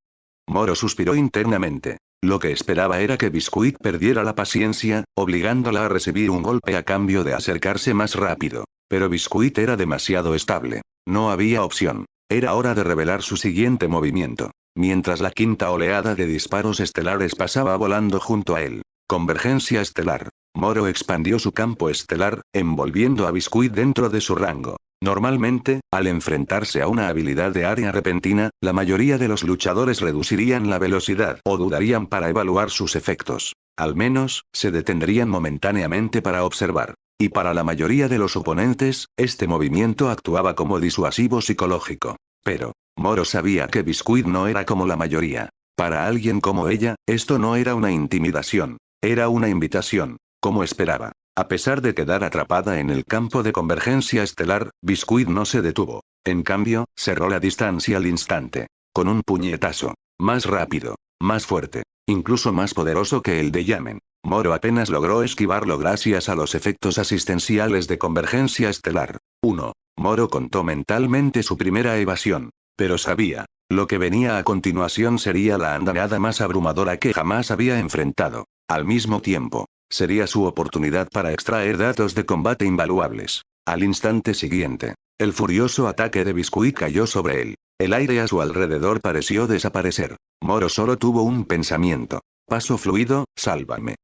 Moro suspiró internamente. Lo que esperaba era que Biscuit perdiera la paciencia, obligándola a recibir un golpe a cambio de acercarse más rápido. Pero Biscuit era demasiado estable. No había opción. Era hora de revelar su siguiente movimiento. Mientras la quinta oleada de disparos estelares pasaba volando junto a él. Convergencia estelar. Moro expandió su campo estelar, envolviendo a Biscuit dentro de su rango. Normalmente, al enfrentarse a una habilidad de área repentina, la mayoría de los luchadores reducirían la velocidad o dudarían para evaluar sus efectos. Al menos, se detendrían momentáneamente para observar. Y para la mayoría de los oponentes, este movimiento actuaba como disuasivo psicológico. Pero, Moro sabía que Biscuit no era como la mayoría. Para alguien como ella, esto no era una intimidación. Era una invitación. Como esperaba. A pesar de quedar atrapada en el campo de convergencia estelar, Biscuit no se detuvo. En cambio, cerró la distancia al instante. Con un puñetazo. Más rápido. Más fuerte. Incluso más poderoso que el de Yamen. Moro apenas logró esquivarlo gracias a los efectos asistenciales de convergencia estelar. 1. Moro contó mentalmente su primera evasión. Pero sabía. Lo que venía a continuación sería la andanada más abrumadora que jamás había enfrentado. Al mismo tiempo. Sería su oportunidad para extraer datos de combate invaluables. Al instante siguiente, el furioso ataque de Biscuit cayó sobre él. El aire a su alrededor pareció desaparecer. Moro solo tuvo un pensamiento. Paso fluido, sálvame.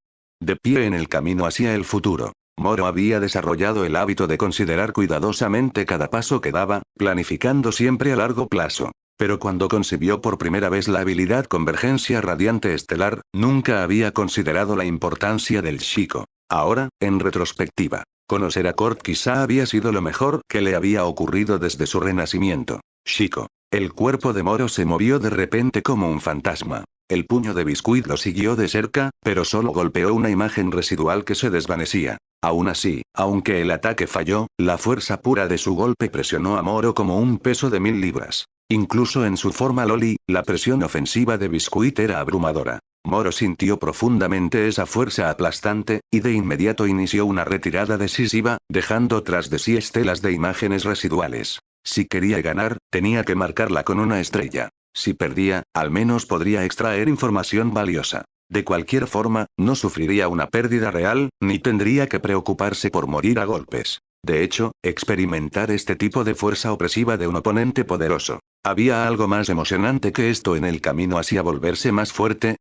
De pie en el camino hacia el futuro. Moro había desarrollado el hábito de considerar cuidadosamente cada paso que daba, planificando siempre a largo plazo. Pero cuando concibió por primera vez la habilidad Convergencia Radiante Estelar, nunca había considerado la importancia del Shiko. Ahora, en retrospectiva, conocer a Kurt quizá había sido lo mejor que le había ocurrido desde su renacimiento. Shiko. El cuerpo de Moro se movió de repente como un fantasma. El puño de Biscuit lo siguió de cerca, pero solo golpeó una imagen residual que se desvanecía. Aún así, aunque el ataque falló, la fuerza pura de su golpe presionó a Moro como un peso de 1000 libras. Incluso en su forma Loli, la presión ofensiva de Biscuit era abrumadora. Moro sintió profundamente esa fuerza aplastante, y de inmediato inició una retirada decisiva, dejando tras de sí estelas de imágenes residuales. Si quería ganar, tenía que marcarla con una estrella. Si perdía, al menos podría extraer información valiosa. De cualquier forma, no sufriría una pérdida real, ni tendría que preocuparse por morir a golpes. De hecho, experimentar este tipo de fuerza opresiva de un oponente poderoso. ¿Había algo más emocionante que esto en el camino hacia volverse más fuerte?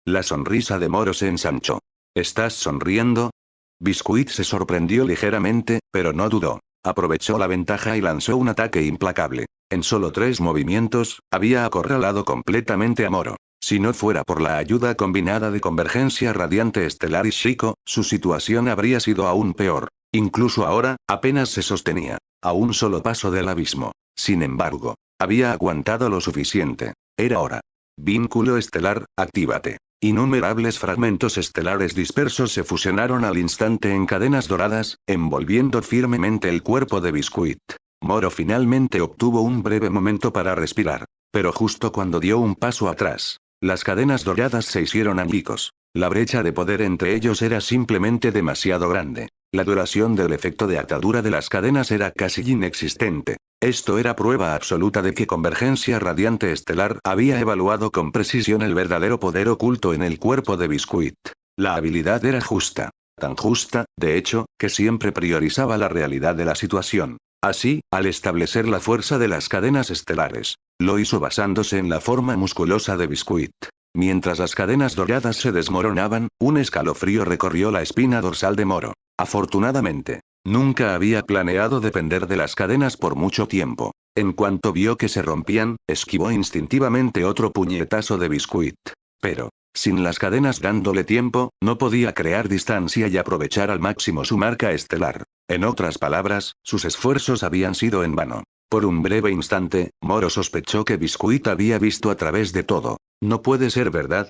La sonrisa de Moro se ensanchó. ¿Estás sonriendo? Biscuit se sorprendió ligeramente, pero no dudó. Aprovechó la ventaja y lanzó un ataque implacable. En solo 3 movimientos, había acorralado completamente a Moro. Si no fuera por la ayuda combinada de Convergencia Radiante Estelar y Shiko, su situación habría sido aún peor. Incluso ahora, apenas se sostenía. A un solo paso del abismo. Sin embargo, había aguantado lo suficiente. Era hora. Vínculo estelar, actívate. Innumerables fragmentos estelares dispersos se fusionaron al instante en cadenas doradas, envolviendo firmemente el cuerpo de Biscuit. Moro finalmente obtuvo un breve momento para respirar. Pero justo cuando dio un paso atrás, las cadenas doradas se hicieron añicos. La brecha de poder entre ellos era simplemente demasiado grande. La duración del efecto de atadura de las cadenas era casi inexistente. Esto era prueba absoluta de que Convergencia Radiante Estelar había evaluado con precisión el verdadero poder oculto en el cuerpo de Biscuit. La habilidad era justa. Tan justa, de hecho, que siempre priorizaba la realidad de la situación. Así, al establecer la fuerza de las cadenas estelares, lo hizo basándose en la forma musculosa de Biscuit. Mientras las cadenas doradas se desmoronaban, un escalofrío recorrió la espina dorsal de Moro. Afortunadamente, nunca había planeado depender de las cadenas por mucho tiempo. En cuanto vio que se rompían, esquivó instintivamente otro puñetazo de Biscuit. Pero, sin las cadenas dándole tiempo, no podía crear distancia y aprovechar al máximo su marca estelar. En otras palabras, sus esfuerzos habían sido en vano. Por un breve instante, Moro sospechó que Biscuit había visto a través de todo. No puede ser verdad.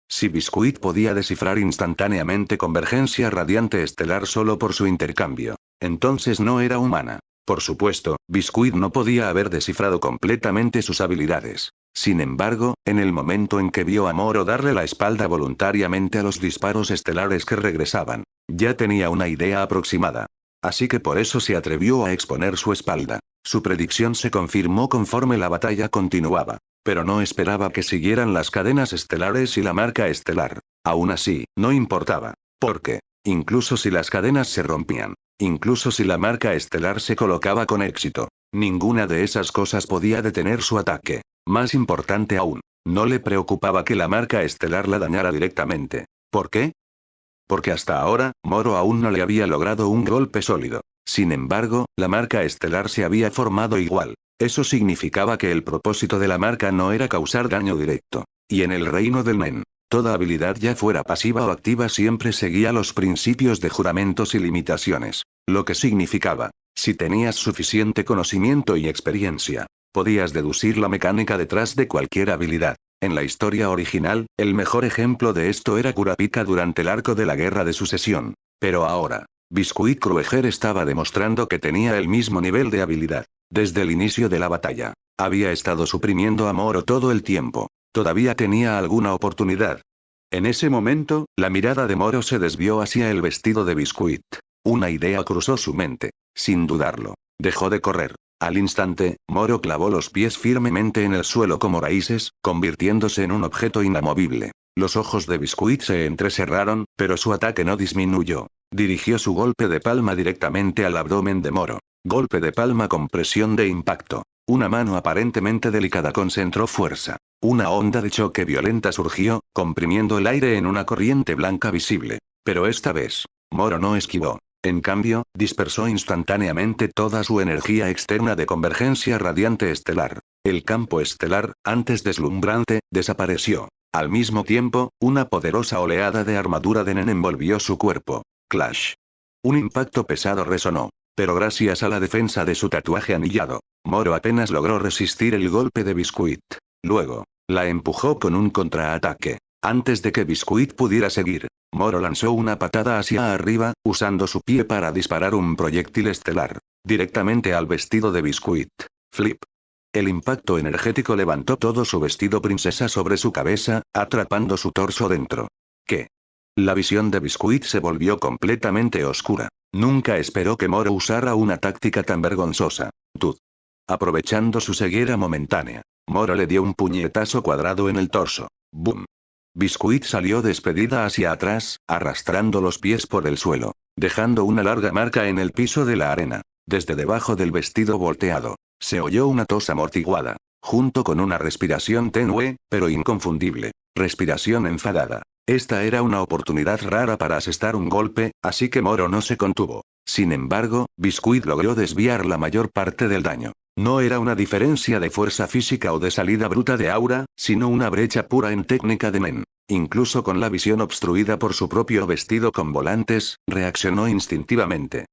Si Biscuit podía descifrar instantáneamente Convergencia Radiante Estelar solo por su intercambio, entonces no era humana. Por supuesto, Biscuit no podía haber descifrado completamente sus habilidades. Sin embargo, en el momento en que vio a Moro darle la espalda voluntariamente a los disparos estelares que regresaban, ya tenía una idea aproximada. Así que por eso se atrevió a exponer su espalda. Su predicción se confirmó conforme la batalla continuaba. Pero no esperaba que siguieran las cadenas estelares y la marca estelar. Aún así, no importaba. Porque, incluso si las cadenas se rompían, incluso si la marca estelar se colocaba con éxito, ninguna de esas cosas podía detener su ataque. Más importante aún, no le preocupaba que la marca estelar la dañara directamente. ¿Por qué? Porque hasta ahora, Moro aún no le había logrado un golpe sólido. Sin embargo, la marca estelar se había formado igual. Eso significaba que el propósito de la marca no era causar daño directo. Y en el reino del Nen, toda habilidad ya fuera pasiva o activa siempre seguía los principios de juramentos y limitaciones. Lo que significaba, si tenías suficiente conocimiento y experiencia, podías deducir la mecánica detrás de cualquier habilidad. En la historia original, el mejor ejemplo de esto era Kurapika durante el arco de la Guerra de Sucesión. Pero ahora, Biscuit Crueger estaba demostrando que tenía el mismo nivel de habilidad. Desde el inicio de la batalla, había estado suprimiendo a Moro todo el tiempo. Todavía tenía alguna oportunidad. En ese momento, la mirada de Moro se desvió hacia el vestido de Biscuit. Una idea cruzó su mente. Sin dudarlo, dejó de correr. Al instante, Moro clavó los pies firmemente en el suelo como raíces, convirtiéndose en un objeto inamovible. Los ojos de Biscuit se entrecerraron, pero su ataque no disminuyó. Dirigió su golpe de palma directamente al abdomen de Moro. Golpe de palma con presión de impacto. Una mano aparentemente delicada concentró fuerza. Una onda de choque violenta surgió, comprimiendo el aire en una corriente blanca visible. Pero esta vez, Moro no esquivó. En cambio, dispersó instantáneamente toda su energía externa de Convergencia Radiante Estelar. El campo estelar, antes deslumbrante, desapareció. Al mismo tiempo, una poderosa oleada de armadura de Nen envolvió su cuerpo. Clash. Un impacto pesado resonó. Pero gracias a la defensa de su tatuaje anillado, Moro apenas logró resistir el golpe de Biscuit. Luego, la empujó con un contraataque. Antes de que Biscuit pudiera seguir, Moro lanzó una patada hacia arriba, usando su pie para disparar un proyectil estelar. Directamente al vestido de Biscuit. Flip. El impacto energético levantó todo su vestido princesa sobre su cabeza, atrapando su torso dentro. ¿Qué? La visión de Biscuit se volvió completamente oscura. Nunca esperó que Moro usara una táctica tan vergonzosa. Tud. Aprovechando su ceguera momentánea, Moro le dio un puñetazo cuadrado en el torso. ¡Boom! Biscuit salió despedida hacia atrás, arrastrando los pies por el suelo, dejando una larga marca en el piso de la arena. Desde debajo del vestido volteado, se oyó una tos amortiguada, junto con una respiración tenue, pero inconfundible. Respiración enfadada. Esta era una oportunidad rara para asestar un golpe, así que Moro no se contuvo. Sin embargo, Biscuit logró desviar la mayor parte del daño. No era una diferencia de fuerza física o de salida bruta de aura, sino una brecha pura en técnica de Nen. Incluso con la visión obstruida por su propio vestido con volantes, reaccionó instintivamente.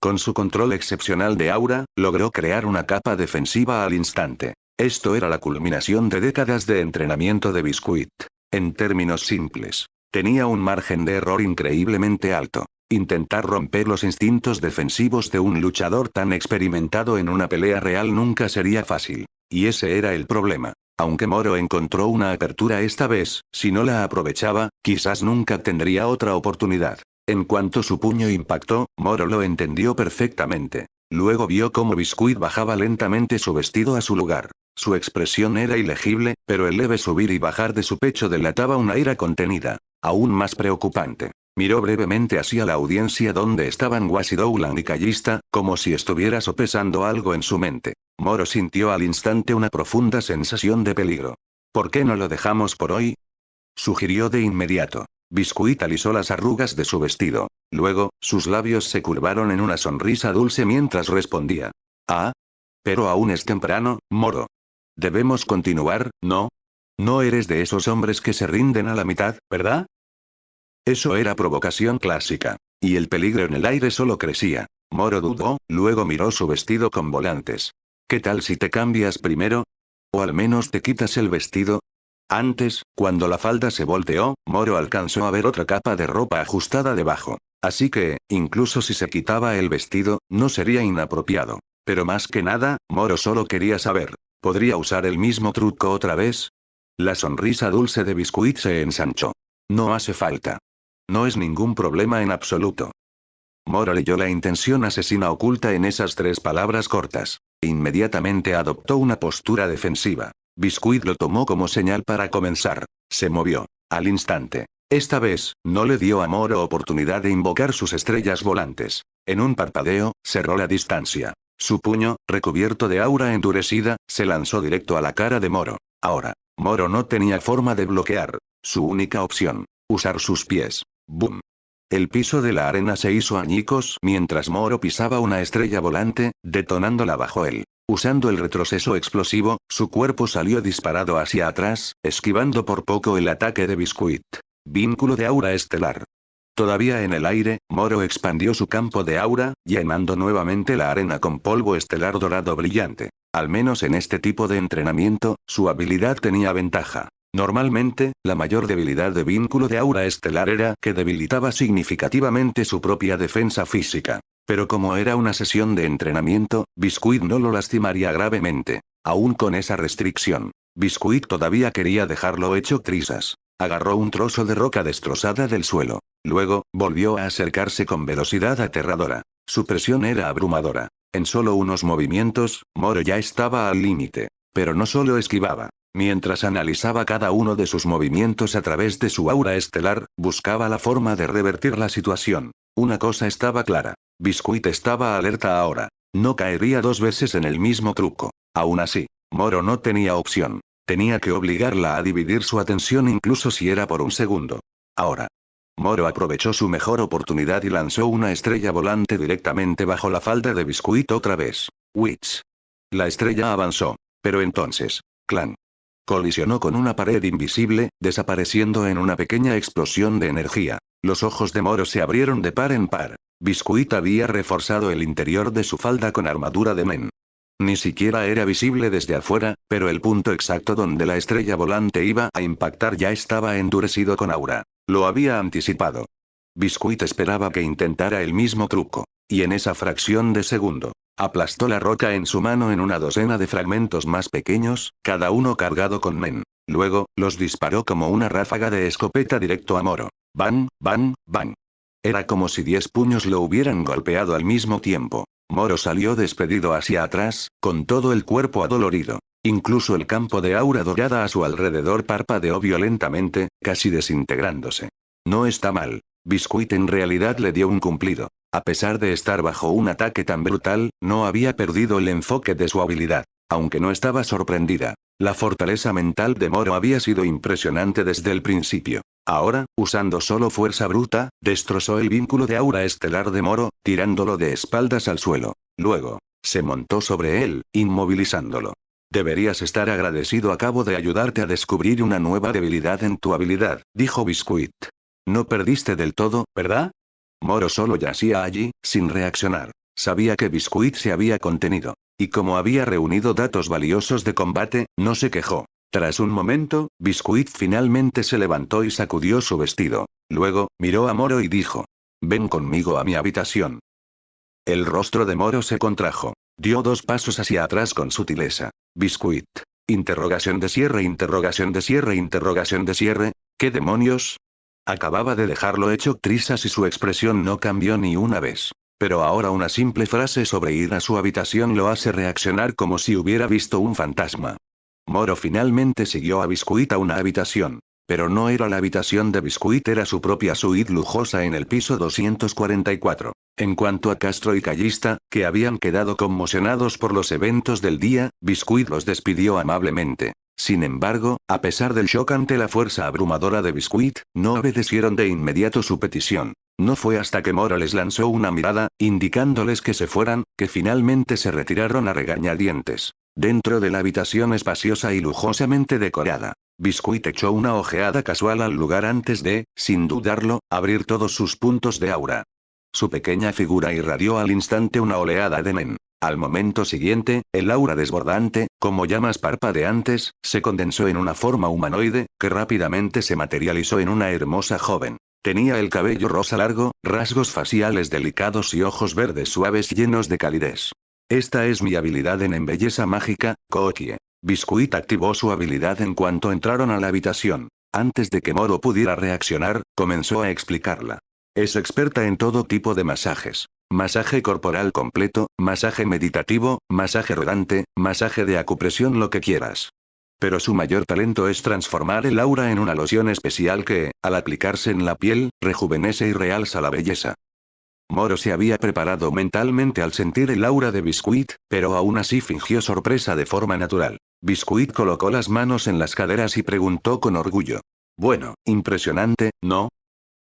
Con su control excepcional de aura, logró crear una capa defensiva al instante. Esto era la culminación de décadas de entrenamiento de Biscuit. En términos simples, tenía un margen de error increíblemente alto. Intentar romper los instintos defensivos de un luchador tan experimentado en una pelea real nunca sería fácil. Y ese era el problema. Aunque Moro encontró una apertura esta vez, si no la aprovechaba, quizás nunca tendría otra oportunidad. En cuanto su puño impactó, Moro lo entendió perfectamente. Luego vio cómo Biscuit bajaba lentamente su vestido a su lugar. Su expresión era ilegible, pero el leve subir y bajar de su pecho delataba una ira contenida, aún más preocupante. Miró brevemente hacia la audiencia donde estaban Washi Dowland y Callista, como si estuviera sopesando algo en su mente. Moro sintió al instante una profunda sensación de peligro. ¿Por qué no lo dejamos por hoy?, sugirió de inmediato. Biscuit alisó las arrugas de su vestido. Luego, sus labios se curvaron en una sonrisa dulce mientras respondía. Ah. Pero aún es temprano, Moro. Debemos continuar, ¿no? No eres de esos hombres que se rinden a la mitad, ¿verdad? Eso era provocación clásica. Y el peligro en el aire solo crecía. Moro dudó, luego miró su vestido con volantes. ¿Qué tal si te cambias primero? ¿O al menos te quitas el vestido? Antes, cuando la falda se volteó, Moro alcanzó a ver otra capa de ropa ajustada debajo. Así que, incluso si se quitaba el vestido, no sería inapropiado. Pero más que nada, Moro solo quería saber, ¿podría usar el mismo truco otra vez? La sonrisa dulce de Biscuit se ensanchó. No hace falta. No es ningún problema en absoluto. Moro leyó la intención asesina oculta en esas 3 palabras cortas. Inmediatamente adoptó una postura defensiva. Biscuit lo tomó como señal para comenzar. Se movió. Al instante. Esta vez, no le dio a Moro oportunidad de invocar sus estrellas volantes. En un parpadeo, cerró la distancia. Su puño, recubierto de aura endurecida, se lanzó directo a la cara de Moro. Ahora, Moro no tenía forma de bloquear. Su única opción. Usar sus pies. ¡Bum! El piso de la arena se hizo añicos mientras Moro pisaba una estrella volante, detonándola bajo él. Usando el retroceso explosivo, su cuerpo salió disparado hacia atrás, esquivando por poco el ataque de Biscuit. Vínculo de aura estelar. Todavía en el aire, Moro expandió su campo de aura, llenando nuevamente la arena con polvo estelar dorado brillante. Al menos en este tipo de entrenamiento, su habilidad tenía ventaja. Normalmente, la mayor debilidad de vínculo de aura estelar era que debilitaba significativamente su propia defensa física. Pero como era una sesión de entrenamiento, Biscuit no lo lastimaría gravemente. Aún con esa restricción, Biscuit todavía quería dejarlo hecho trizas. Agarró un trozo de roca destrozada del suelo. Luego, volvió a acercarse con velocidad aterradora. Su presión era abrumadora. En solo unos movimientos, Moro ya estaba al límite. Pero no solo esquivaba. Mientras analizaba cada uno de sus movimientos a través de su aura estelar, buscaba la forma de revertir la situación. Una cosa estaba clara. Biscuit estaba alerta ahora. No caería 2 veces en el mismo truco. Aún así, Moro no tenía opción. Tenía que obligarla a dividir su atención incluso si era por un segundo. Ahora. Moro aprovechó su mejor oportunidad y lanzó una estrella volante directamente bajo la falda de Biscuit otra vez. Witch. La estrella avanzó. Pero entonces, clan. Colisionó con una pared invisible, desapareciendo en una pequeña explosión de energía. Los ojos de Moro se abrieron de par en par. Biscuit había reforzado el interior de su falda con armadura de men. Ni siquiera era visible desde afuera, pero el punto exacto donde la estrella volante iba a impactar ya estaba endurecido con aura. Lo había anticipado. Biscuit esperaba que intentara el mismo truco. Y en esa fracción de segundo, aplastó la roca en su mano en una docena de fragmentos más pequeños, cada uno cargado con men. Luego, los disparó como una ráfaga de escopeta directo a Moro. ¡Bang, bang, bang! Era como si 10 puños lo hubieran golpeado al mismo tiempo. Moro salió despedido hacia atrás, con todo el cuerpo adolorido. Incluso el campo de aura dorada a su alrededor parpadeó violentamente, casi desintegrándose. No está mal. Biscuit en realidad le dio un cumplido. A pesar de estar bajo un ataque tan brutal, no había perdido el enfoque de su habilidad. Aunque no estaba sorprendida. La fortaleza mental de Moro había sido impresionante desde el principio. Ahora, usando solo fuerza bruta, destrozó el vínculo de aura estelar de Moro, tirándolo de espaldas al suelo. Luego, se montó sobre él, inmovilizándolo. Deberías estar agradecido, acabo de ayudarte a descubrir una nueva debilidad en tu habilidad, dijo Biscuit. No perdiste del todo, ¿verdad? Moro solo yacía allí, sin reaccionar. Sabía que Biscuit se había contenido. Y como había reunido datos valiosos de combate, no se quejó. Tras un momento, Biscuit finalmente se levantó y sacudió su vestido. Luego, miró a Moro y dijo. Ven conmigo a mi habitación. El rostro de Moro se contrajo. Dio 2 pasos hacia atrás con sutileza. Biscuit. Interrogación de cierre, interrogación de cierre, interrogación de cierre. ¿Qué demonios? Acababa de dejarlo hecho trizas y su expresión no cambió ni una vez. Pero ahora una simple frase sobre ir a su habitación lo hace reaccionar como si hubiera visto un fantasma. Moro finalmente siguió a Biscuit a una habitación. Pero no era la habitación de Biscuit, era su propia suite lujosa en el piso 244. En cuanto a Castro y Callista, que habían quedado conmocionados por los eventos del día, Biscuit los despidió amablemente. Sin embargo, a pesar del shock ante la fuerza abrumadora de Biscuit, no obedecieron de inmediato su petición. No fue hasta que Moro les lanzó una mirada, indicándoles que se fueran, que finalmente se retiraron a regañadientes. Dentro de la habitación espaciosa y lujosamente decorada, Biscuit echó una ojeada casual al lugar antes de, sin dudarlo, abrir todos sus puntos de aura. Su pequeña figura irradió al instante una oleada de nen. Al momento siguiente, el aura desbordante, como llamas parpadeantes, se condensó en una forma humanoide, que rápidamente se materializó en una hermosa joven. Tenía el cabello rosa largo, rasgos faciales delicados y ojos verdes suaves llenos de calidez. Esta es mi habilidad en belleza mágica, Kookie. Biscuit activó su habilidad en cuanto entraron a la habitación. Antes de que Moro pudiera reaccionar, comenzó a explicarla. Es experta en todo tipo de masajes. Masaje corporal completo, masaje meditativo, masaje rodante, masaje de acupresión, lo que quieras. Pero su mayor talento es transformar el aura en una loción especial que, al aplicarse en la piel, rejuvenece y realza la belleza. Moro se había preparado mentalmente al sentir el aura de Biscuit, pero aún así fingió sorpresa de forma natural. Biscuit colocó las manos en las caderas y preguntó con orgullo. Bueno, impresionante, ¿no?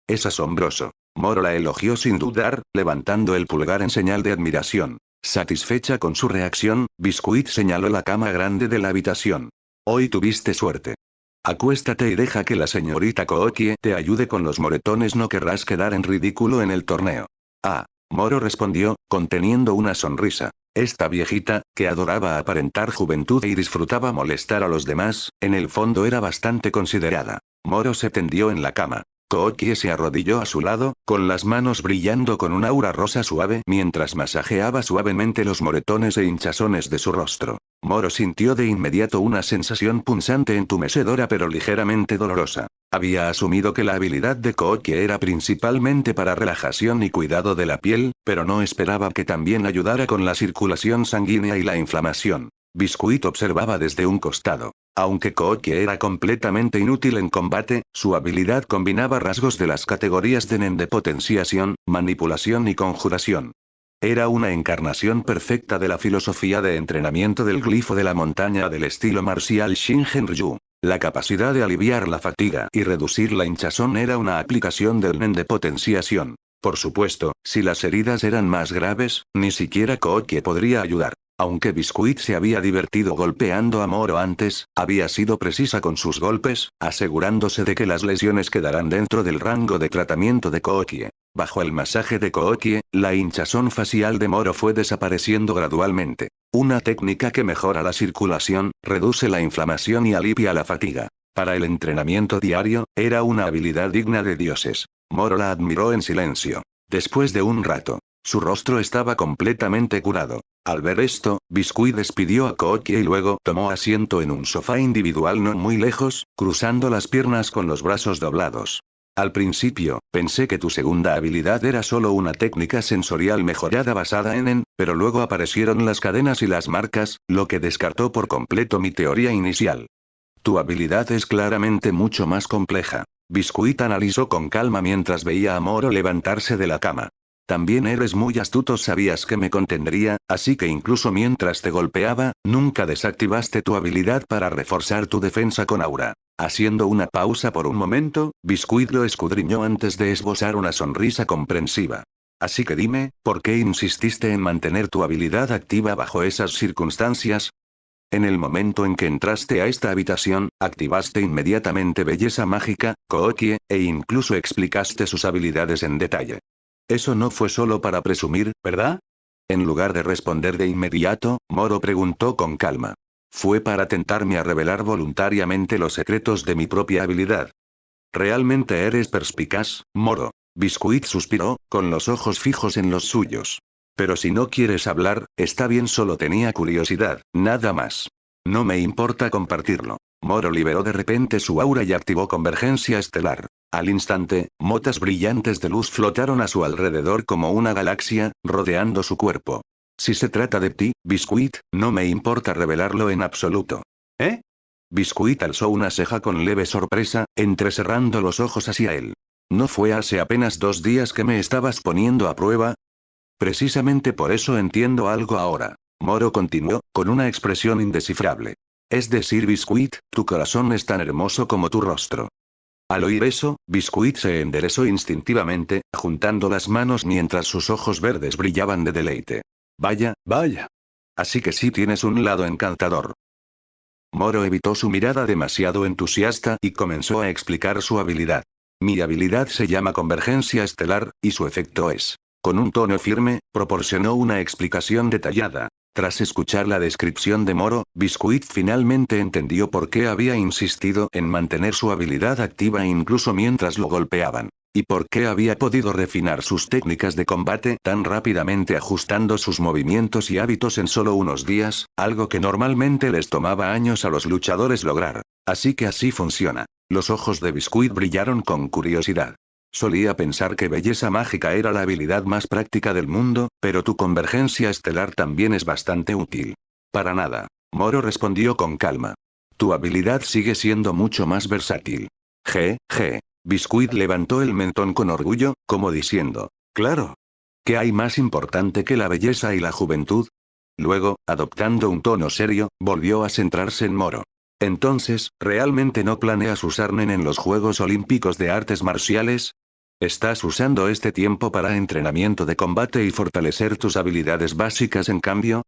Es asombroso. Moro la elogió sin dudar, levantando el pulgar en señal de admiración. Satisfecha con su reacción, Biscuit señaló la cama grande de la habitación. Hoy tuviste suerte. Acuéstate y deja que la señorita Kookie te ayude con los moretones, no querrás quedar en ridículo en el torneo. Ah, Moro respondió, conteniendo una sonrisa. Esta viejita, que adoraba aparentar juventud y disfrutaba molestar a los demás, en el fondo era bastante considerada. Moro se tendió en la cama. Kookie se arrodilló a su lado, con las manos brillando con un aura rosa suave mientras masajeaba suavemente los moretones e hinchazones de su rostro. Moro sintió de inmediato una sensación punzante, entumecedora pero ligeramente dolorosa. Había asumido que la habilidad de Kookie era principalmente para relajación y cuidado de la piel, pero no esperaba que también ayudara con la circulación sanguínea y la inflamación. Biscuit observaba desde un costado. Aunque Kookie era completamente inútil en combate, su habilidad combinaba rasgos de las categorías de nen de potenciación, manipulación y conjuración. Era una encarnación perfecta de la filosofía de entrenamiento del glifo de la montaña del estilo marcial Shingen-ryu. La capacidad de aliviar la fatiga y reducir la hinchazón era una aplicación del nen de potenciación. Por supuesto, si las heridas eran más graves, ni siquiera Kookie podría ayudar. Aunque Biscuit se había divertido golpeando a Moro antes, había sido precisa con sus golpes, asegurándose de que las lesiones quedaran dentro del rango de tratamiento de Kookie. Bajo el masaje de Kookie, la hinchazón facial de Moro fue desapareciendo gradualmente. Una técnica que mejora la circulación, reduce la inflamación y alivia la fatiga. Para el entrenamiento diario, era una habilidad digna de dioses. Moro la admiró en silencio. Después de un rato, su rostro estaba completamente curado. Al ver esto, Biscuit despidió a Kookie y luego tomó asiento en un sofá individual no muy lejos, cruzando las piernas con los brazos doblados. Al principio, pensé que tu segunda habilidad era solo una técnica sensorial mejorada basada en pero luego aparecieron las cadenas y las marcas, lo que descartó por completo mi teoría inicial. Tu habilidad es claramente mucho más compleja. Biscuit analizó con calma mientras veía a Moro levantarse de la cama. También eres muy astuto, sabías que me contendría, así que incluso mientras te golpeaba, nunca desactivaste tu habilidad para reforzar tu defensa con aura. Haciendo una pausa por un momento, Biscuit lo escudriñó antes de esbozar una sonrisa comprensiva. Así que dime, ¿por qué insististe en mantener tu habilidad activa bajo esas circunstancias? En el momento en que entraste a esta habitación, activaste inmediatamente belleza mágica, Kookie, e incluso explicaste sus habilidades en detalle. Eso no fue solo para presumir, ¿verdad? En lugar de responder de inmediato, Moro preguntó con calma. Fue para tentarme a revelar voluntariamente los secretos de mi propia habilidad. Realmente eres perspicaz, Moro. Biscuit suspiró, con los ojos fijos en los suyos. Pero si no quieres hablar, está bien, solo tenía curiosidad, nada más. No me importa compartirlo. Moro liberó de repente su aura y activó convergencia estelar. Al instante, motas brillantes de luz flotaron a su alrededor como una galaxia, rodeando su cuerpo. Si se trata de ti, Biscuit, no me importa revelarlo en absoluto. ¿Eh? Biscuit alzó una ceja con leve sorpresa, entrecerrando los ojos hacia él. ¿No fue hace apenas 2 días que me estabas poniendo a prueba? Precisamente por eso entiendo algo ahora. Moro continuó, con una expresión indescifrable. Es decir, Biscuit, tu corazón es tan hermoso como tu rostro. Al oír eso, Biscuit se enderezó instintivamente, juntando las manos mientras sus ojos verdes brillaban de deleite. Vaya, vaya. Así que sí tienes un lado encantador. Moro evitó su mirada demasiado entusiasta y comenzó a explicar su habilidad. Mi habilidad se llama convergencia estelar, y su efecto es. Con un tono firme, proporcionó una explicación detallada. Tras escuchar la descripción de Moro, Biscuit finalmente entendió por qué había insistido en mantener su habilidad activa incluso mientras lo golpeaban. Y por qué había podido refinar sus técnicas de combate tan rápidamente ajustando sus movimientos y hábitos en solo unos días, algo que normalmente les tomaba años a los luchadores lograr. Así que así funciona. Los ojos de Biscuit brillaron con curiosidad. Solía pensar que belleza mágica era la habilidad más práctica del mundo, pero tu convergencia estelar también es bastante útil. Para nada. Moro respondió con calma. Tu habilidad sigue siendo mucho más versátil. G. Biscuit levantó el mentón con orgullo, como diciendo, claro. ¿Qué hay más importante que la belleza y la juventud? Luego, adoptando un tono serio, volvió a centrarse en Moro. Entonces, ¿realmente no planeas usar Nen en los Juegos Olímpicos de Artes Marciales? ¿Estás usando este tiempo para entrenamiento de combate y fortalecer tus habilidades básicas en cambio?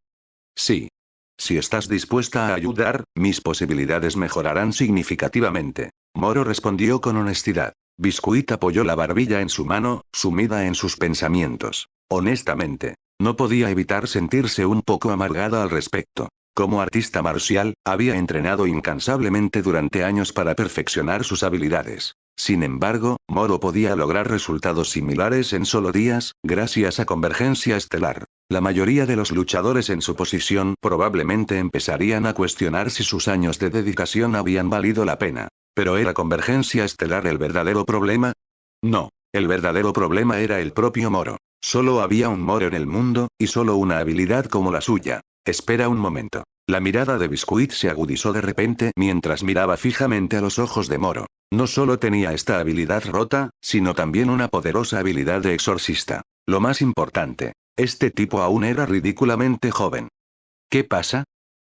Sí. Si estás dispuesta a ayudar, mis posibilidades mejorarán significativamente. Moro respondió con honestidad. Biscuit apoyó la barbilla en su mano, sumida en sus pensamientos. Honestamente, no podía evitar sentirse un poco amargada al respecto. Como artista marcial, había entrenado incansablemente durante años para perfeccionar sus habilidades. Sin embargo, Moro podía lograr resultados similares en solo días, gracias a convergencia estelar. La mayoría de los luchadores en su posición probablemente empezarían a cuestionar si sus años de dedicación habían valido la pena. ¿Pero era convergencia estelar el verdadero problema? No, el verdadero problema era el propio Moro. Solo había un Moro en el mundo, y solo una habilidad como la suya. Espera un momento. La mirada de Biscuit se agudizó de repente mientras miraba fijamente a los ojos de Moro. No solo tenía esta habilidad rota, sino también una poderosa habilidad de exorcista. Lo más importante, este tipo aún era ridículamente joven. ¿Qué pasa?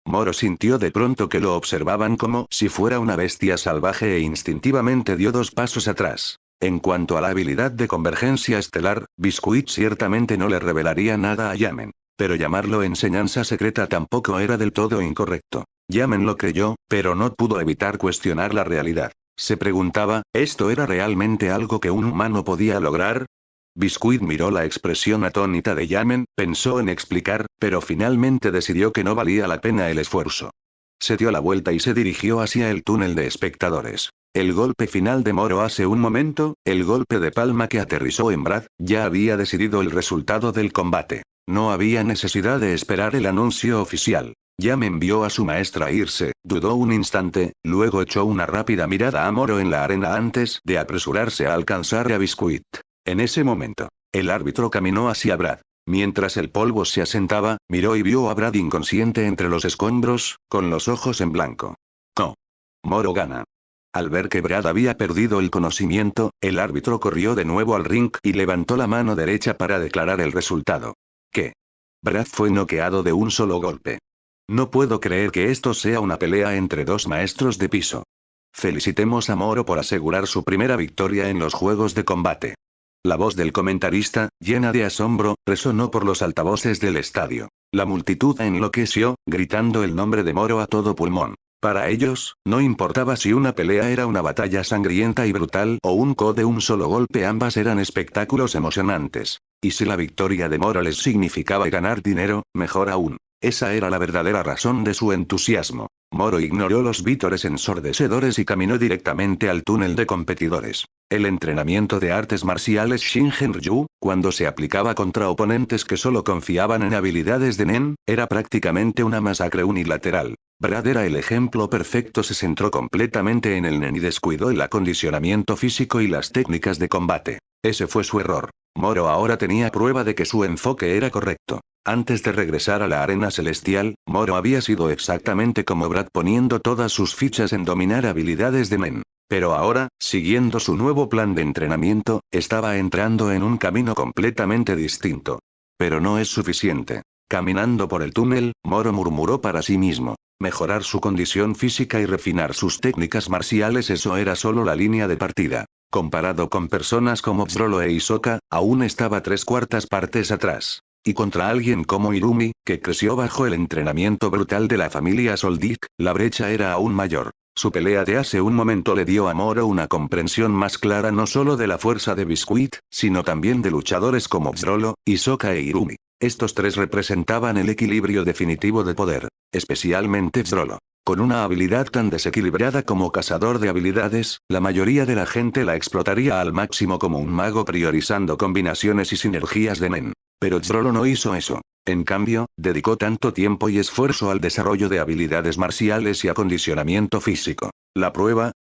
Moro sintió de pronto que lo observaban como si fuera una bestia salvaje e instintivamente dio 2 pasos atrás. En cuanto a la habilidad de convergencia estelar, Biscuit ciertamente no le revelaría nada a Yamen. Pero llamarlo enseñanza secreta tampoco era del todo incorrecto. Yamen lo creyó, pero no pudo evitar cuestionar la realidad. Se preguntaba, ¿esto era realmente algo que un humano podía lograr? Biscuit miró la expresión atónita de Yamen, pensó en explicar, pero finalmente decidió que no valía la pena el esfuerzo. Se dio la vuelta y se dirigió hacia el túnel de espectadores. El golpe final de Moro hace un momento, el golpe de palma que aterrizó en Brad, ya había decidido el resultado del combate. No había necesidad de esperar el anuncio oficial. Yamen vio a su maestra irse, dudó un instante, luego echó una rápida mirada a Moro en la arena antes de apresurarse a alcanzar a Biscuit. En ese momento, el árbitro caminó hacia Brad. Mientras el polvo se asentaba, miró y vio a Brad inconsciente entre los escombros, con los ojos en blanco. No. Moro gana. Al ver que Brad había perdido el conocimiento, el árbitro corrió de nuevo al ring y levantó la mano derecha para declarar el resultado. ¿Qué? Brad fue noqueado de un solo golpe. No puedo creer que esto sea una pelea entre 2 maestros de piso. Felicitemos a Moro por asegurar su primera victoria en los juegos de combate. La voz del comentarista, llena de asombro, resonó por los altavoces del estadio. La multitud enloqueció, gritando el nombre de Moro a todo pulmón. Para ellos, no importaba si una pelea era una batalla sangrienta y brutal o un KO de un solo golpe, ambas eran espectáculos emocionantes. Y si la victoria de Moro les significaba ganar dinero, mejor aún. Esa era la verdadera razón de su entusiasmo. Moro ignoró los vítores ensordecedores y caminó directamente al túnel de competidores. El entrenamiento de artes marciales Shingen-Ryu, cuando se aplicaba contra oponentes que solo confiaban en habilidades de Nen, era prácticamente una masacre unilateral. Brad era el ejemplo perfecto, se centró completamente en el Nen y descuidó el acondicionamiento físico y las técnicas de combate. Ese fue su error. Moro ahora tenía prueba de que su enfoque era correcto. Antes de regresar a la arena celestial, Moro había sido exactamente como Brad, poniendo todas sus fichas en dominar habilidades de Nen. Pero ahora, siguiendo su nuevo plan de entrenamiento, estaba entrando en un camino completamente distinto. Pero no es suficiente. Caminando por el túnel, Moro murmuró para sí mismo. Mejorar su condición física y refinar sus técnicas marciales, eso era solo la línea de partida. Comparado con personas como Zrolo e Hisoka, aún estaba 3/4 partes atrás. Y contra alguien como Irumi, que creció bajo el entrenamiento brutal de la familia Soldic, la brecha era aún mayor. Su pelea de hace un momento le dio a Moro una comprensión más clara no solo de la fuerza de Biscuit, sino también de luchadores como Zrolo, Hisoka e Irumi. Estos tres representaban el equilibrio definitivo de poder, especialmente Zrolo. Con una habilidad tan desequilibrada como cazador de habilidades, la mayoría de la gente la explotaría al máximo como un mago, priorizando combinaciones y sinergias de Nen. Pero Zrolo no hizo eso. En cambio, dedicó tanto tiempo y esfuerzo al desarrollo de habilidades marciales y acondicionamiento físico. La prueba: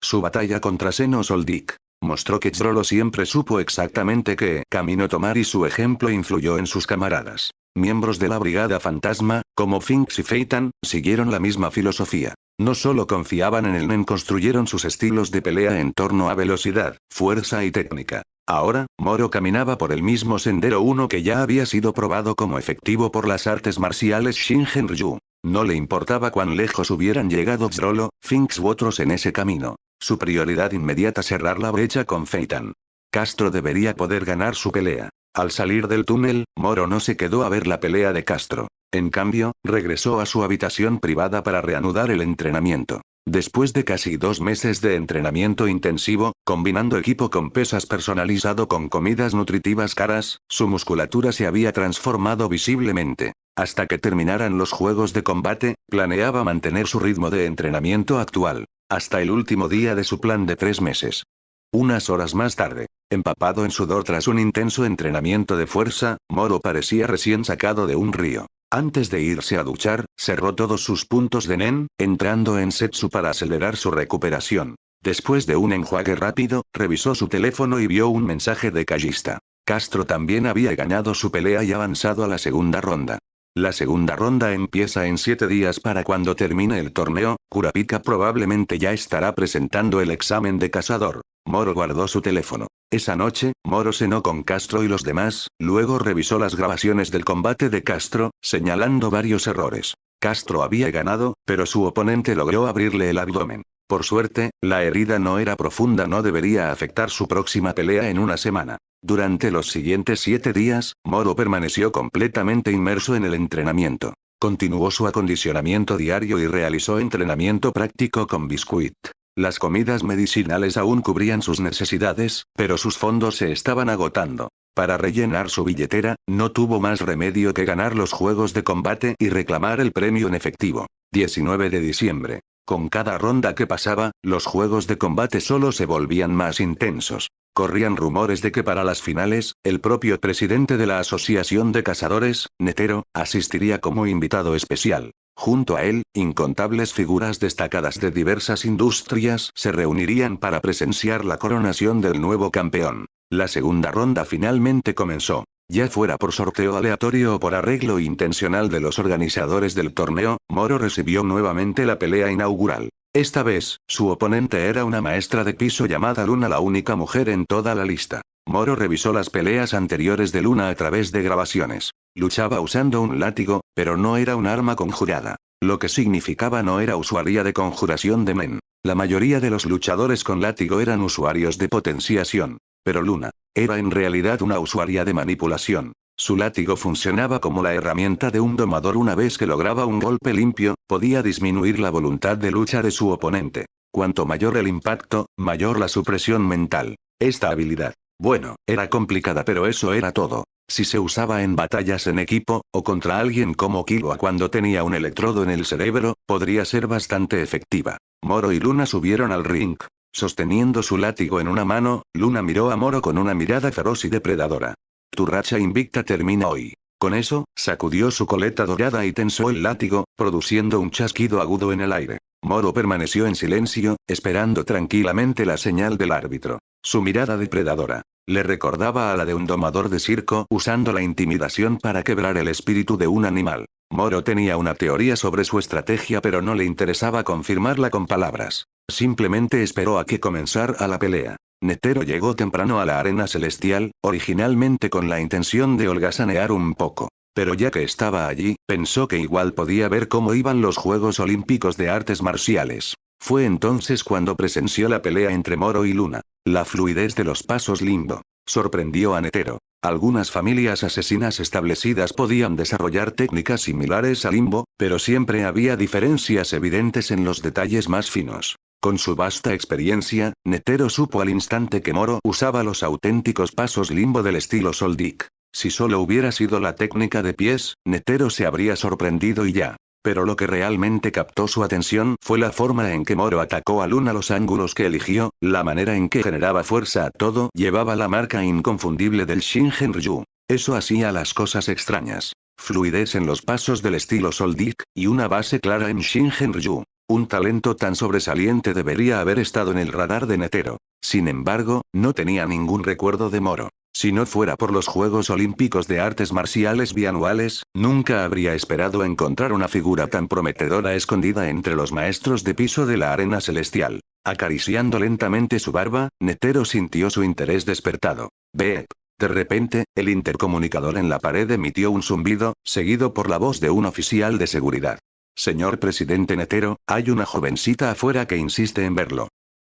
su batalla contra Zeno Soldic mostró que Zrolo siempre supo exactamente qué camino tomar y su ejemplo influyó en sus camaradas. Miembros de la Brigada Fantasma, como Finks y Feitan, siguieron la misma filosofía. No solo confiaban en el Nen, construyeron sus estilos de pelea en torno a velocidad, fuerza y técnica. Ahora, Moro caminaba por el mismo sendero, uno que ya había sido probado como efectivo por las artes marciales Shingen-Ryu. No le importaba cuán lejos hubieran llegado Zrolo, Finks u otros en ese camino. Su prioridad inmediata: cerrar la brecha con Feitan. Castro debería poder ganar su pelea. Al salir del túnel, Moro no se quedó a ver la pelea de Castro. En cambio, regresó a su habitación privada para reanudar el entrenamiento. Después de casi 2 meses de entrenamiento intensivo, combinando equipo con pesas personalizado con comidas nutritivas caras, su musculatura se había transformado visiblemente. Hasta que terminaran los juegos de combate, planeaba mantener su ritmo de entrenamiento actual. Hasta el último día de su plan de 3 meses. Unas horas más tarde, empapado en sudor tras un intenso entrenamiento de fuerza, Moro parecía recién sacado de un río. Antes de irse a duchar, cerró todos sus puntos de Nen, entrando en Setsu para acelerar su recuperación. Después de un enjuague rápido, revisó su teléfono y vio un mensaje de Kallista. Castro también había ganado su pelea y avanzado a la segunda ronda. La segunda ronda empieza en 7 días. Para cuando termine el torneo, Kurapika probablemente ya estará presentando el examen de cazador. Moro guardó su teléfono. Esa noche, Moro cenó con Castro y los demás, luego revisó las grabaciones del combate de Castro, señalando varios errores. Castro había ganado, pero su oponente logró abrirle el abdomen. Por suerte, la herida no era profunda, no debería afectar su próxima pelea en una semana. Durante los siguientes 7 días, Moro permaneció completamente inmerso en el entrenamiento. Continuó su acondicionamiento diario y realizó entrenamiento práctico con Biscuit. Las comidas medicinales aún cubrían sus necesidades, pero sus fondos se estaban agotando. Para rellenar su billetera, no tuvo más remedio que ganar los juegos de combate y reclamar el premio en efectivo. 19 de diciembre. Con cada ronda que pasaba, los juegos de combate solo se volvían más intensos. Corrían rumores de que para las finales, el propio presidente de la Asociación de Cazadores, Netero, asistiría como invitado especial. Junto a él, incontables figuras destacadas de diversas industrias se reunirían para presenciar la coronación del nuevo campeón. La segunda ronda finalmente comenzó. Ya fuera por sorteo aleatorio o por arreglo intencional de los organizadores del torneo, Moro recibió nuevamente la pelea inaugural. Esta vez, su oponente era una maestra de piso llamada Luna, la única mujer en toda la lista. Moro revisó las peleas anteriores de Luna a través de grabaciones. Luchaba usando un látigo, pero no era un arma conjurada. Lo que significaba no era usuaria de conjuración de Nen. La mayoría de los luchadores con látigo eran usuarios de potenciación. Pero Luna era en realidad una usuaria de manipulación. Su látigo funcionaba como la herramienta de un domador. Una vez que lograba un golpe limpio, podía disminuir la voluntad de lucha de su oponente. Cuanto mayor el impacto, mayor la supresión mental. Esta habilidad Bueno, era complicada pero eso era todo. Si se usaba en batallas en equipo, o contra alguien como Killua cuando tenía un electrodo en el cerebro, podría ser bastante efectiva. Moro y Luna subieron al ring. Sosteniendo su látigo en una mano, Luna miró a Moro con una mirada feroz y depredadora. Tu racha invicta termina hoy. Con eso, sacudió su coleta dorada y tensó el látigo, produciendo un chasquido agudo en el aire. Moro permaneció en silencio, esperando tranquilamente la señal del árbitro. Su mirada depredadora le recordaba a la de un domador de circo usando la intimidación para quebrar el espíritu de un animal. Moro tenía una teoría sobre su estrategia pero no le interesaba confirmarla con palabras. Simplemente esperó a que comenzara la pelea. Netero llegó temprano a la arena celestial, originalmente con la intención de holgazanear un poco. Pero ya que estaba allí, pensó que igual podía ver cómo iban los Juegos Olímpicos de Artes Marciales. Fue entonces cuando presenció la pelea entre Moro y Luna. La fluidez de los pasos limbo sorprendió a Netero. Algunas familias asesinas establecidas podían desarrollar técnicas similares a limbo, pero siempre había diferencias evidentes en los detalles más finos. Con su vasta experiencia, Netero supo al instante que Moro usaba los auténticos pasos limbo del estilo Soldic. Si solo hubiera sido la técnica de pies, Netero se habría sorprendido y ya. Pero lo que realmente captó su atención fue la forma en que Moro atacó a Luna, los ángulos que eligió, la manera en que generaba fuerza a todo, llevaba la marca inconfundible del Shingen-Ryu. Eso hacía las cosas extrañas. Fluidez en los pasos del estilo Soldic, y una base clara en Shingen-Ryu. Un talento tan sobresaliente debería haber estado en el radar de Netero. Sin embargo, no tenía ningún recuerdo de Moro. Si no fuera por los Juegos Olímpicos de Artes Marciales bianuales, nunca habría esperado encontrar una figura tan prometedora escondida entre los maestros de piso de la arena celestial. Acariciando lentamente su barba, Netero sintió su interés despertado. Beep. De repente, el intercomunicador en la pared emitió un zumbido, seguido por la voz de un oficial de seguridad. Señor presidente Netero, hay una jovencita afuera que insiste en verlo.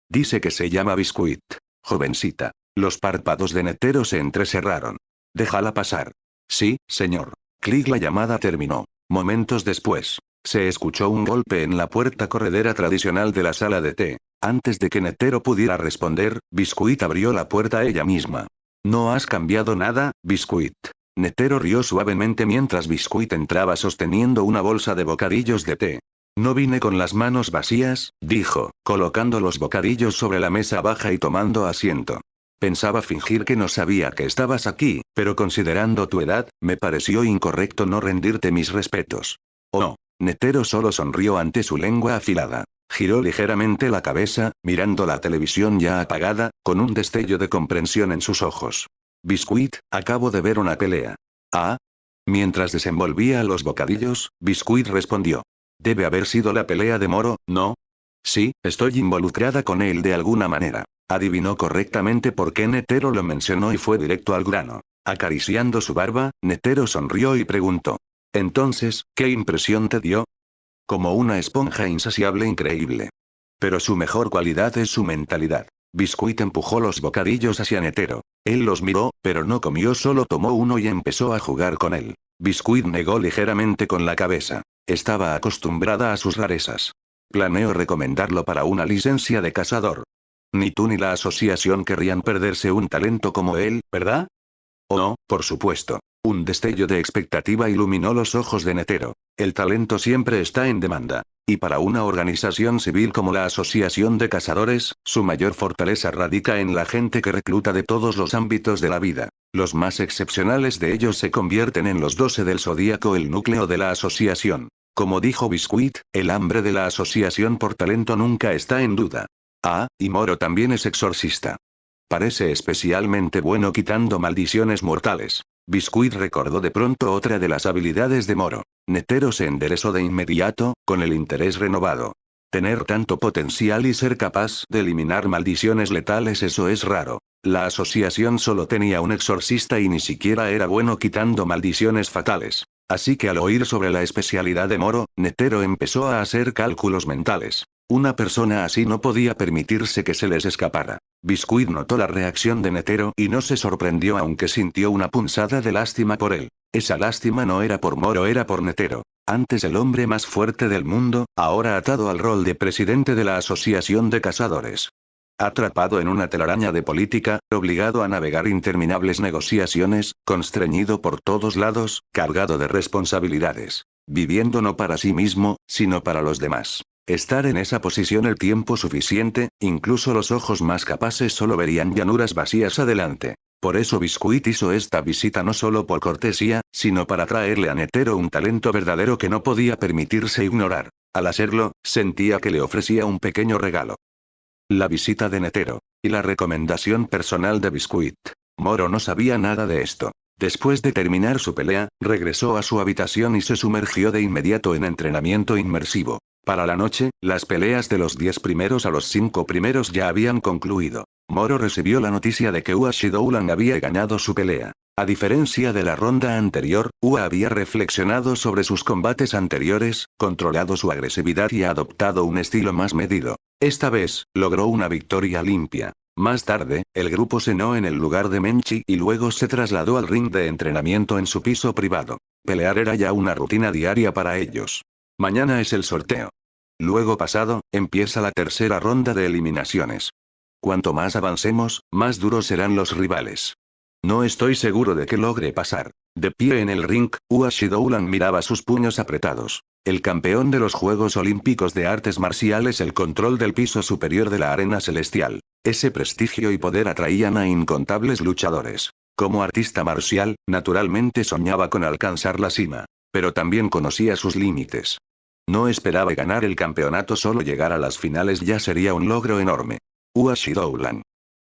Dice que se llama Biscuit. Jovencita. Los párpados de Netero se entrecerraron. Déjala pasar. Sí, señor. Clic. La llamada terminó. Momentos después, se escuchó un golpe en la puerta corredera tradicional de la sala de té. Antes de que Netero pudiera responder, Biscuit abrió la puerta ella misma. ¿No has cambiado nada, Biscuit? Netero rió suavemente mientras Biscuit entraba sosteniendo una bolsa de bocadillos de té. No vine con las manos vacías, dijo, colocando los bocadillos sobre la mesa baja y tomando asiento. Pensaba fingir que no sabía que estabas aquí, pero considerando tu edad, me pareció incorrecto no rendirte mis respetos. Oh. Netero solo sonrió ante su lengua afilada. Giró ligeramente la cabeza, mirando la televisión ya apagada, con un destello de comprensión en sus ojos. Biscuit, acabo de ver una pelea. ¿Ah? Mientras desenvolvía los bocadillos, Biscuit respondió. Debe haber sido la pelea de Moro, ¿no? Sí, estoy involucrada con él de alguna manera. Adivinó correctamente por qué Netero lo mencionó y fue directo al grano. Acariciando su barba, Netero sonrió y preguntó. Entonces, ¿qué impresión te dio? Como una esponja insaciable increíble. Pero su mejor cualidad es su mentalidad. Biscuit empujó los bocadillos hacia Netero. Él los miró, pero no comió, solo tomó uno y empezó a jugar con él. Biscuit negó ligeramente con la cabeza. Estaba acostumbrada a sus rarezas. Planeo recomendarlo para una licencia de cazador. Ni tú ni la asociación querrían perderse un talento como él, ¿verdad? Oh no, por supuesto. Un destello de expectativa iluminó los ojos de Netero. El talento siempre está en demanda. Y para una organización civil como la Asociación de Cazadores, su mayor fortaleza radica en la gente que recluta de todos los ámbitos de la vida. Los más excepcionales de ellos se convierten en los 12 del zodíaco, el núcleo de la asociación. Como dijo Biscuit, el hambre de la asociación por talento nunca está en duda. Ah, y Moro también es exorcista. Parece especialmente bueno quitando maldiciones mortales. Biscuit recordó de pronto otra de las habilidades de Moro. Netero se enderezó de inmediato, con el interés renovado. Tener tanto potencial y ser capaz de eliminar maldiciones letales, eso es raro. La asociación solo tenía un exorcista y ni siquiera era bueno quitando maldiciones fatales. Así que al oír sobre la especialidad de Moro, Netero empezó a hacer cálculos mentales. Una persona así no podía permitirse que se les escapara. Biscuit notó la reacción de Netero y no se sorprendió, aunque sintió una punzada de lástima por él. Esa lástima no era por Moro, era por Netero. Antes el hombre más fuerte del mundo, ahora atado al rol de presidente de la Asociación de Cazadores. Atrapado en una telaraña de política, obligado a navegar interminables negociaciones, constreñido por todos lados, cargado de responsabilidades. Viviendo no para sí mismo, sino para los demás. Estar en esa posición el tiempo suficiente, incluso los ojos más capaces solo verían llanuras vacías adelante. Por eso Biscuit hizo esta visita no solo por cortesía, sino para traerle a Netero un talento verdadero que no podía permitirse ignorar. Al hacerlo, sentía que le ofrecía un pequeño regalo. La visita de Netero. Y la recomendación personal de Biscuit. Moro no sabía nada de esto. Después de terminar su pelea, regresó a su habitación y se sumergió de inmediato en entrenamiento inmersivo. Para la noche, las peleas de los 10 primeros a los 5 primeros ya habían concluido. Moro recibió la noticia de que Ua Shidoulan había ganado su pelea. A diferencia de la ronda anterior, Ua había reflexionado sobre sus combates anteriores, controlado su agresividad y adoptado un estilo más medido. Esta vez, logró una victoria limpia. Más tarde, el grupo cenó en el lugar de Menchi y luego se trasladó al ring de entrenamiento en su piso privado. Pelear era ya una rutina diaria para ellos. Mañana es el sorteo. Luego pasado, empieza la tercera ronda de eliminaciones. Cuanto más avancemos, más duros serán los rivales. No estoy seguro de que logre pasar. De pie en el ring, Ua Shidoulan miraba sus puños apretados. El campeón de los Juegos Olímpicos de Artes Marciales, el control del piso superior de la arena celestial. Ese prestigio y poder atraían a incontables luchadores. Como artista marcial, naturalmente soñaba con alcanzar la cima. Pero también conocía sus límites. No esperaba ganar el campeonato, solo llegar a las finales ya sería un logro enorme. Ua Shidoulan.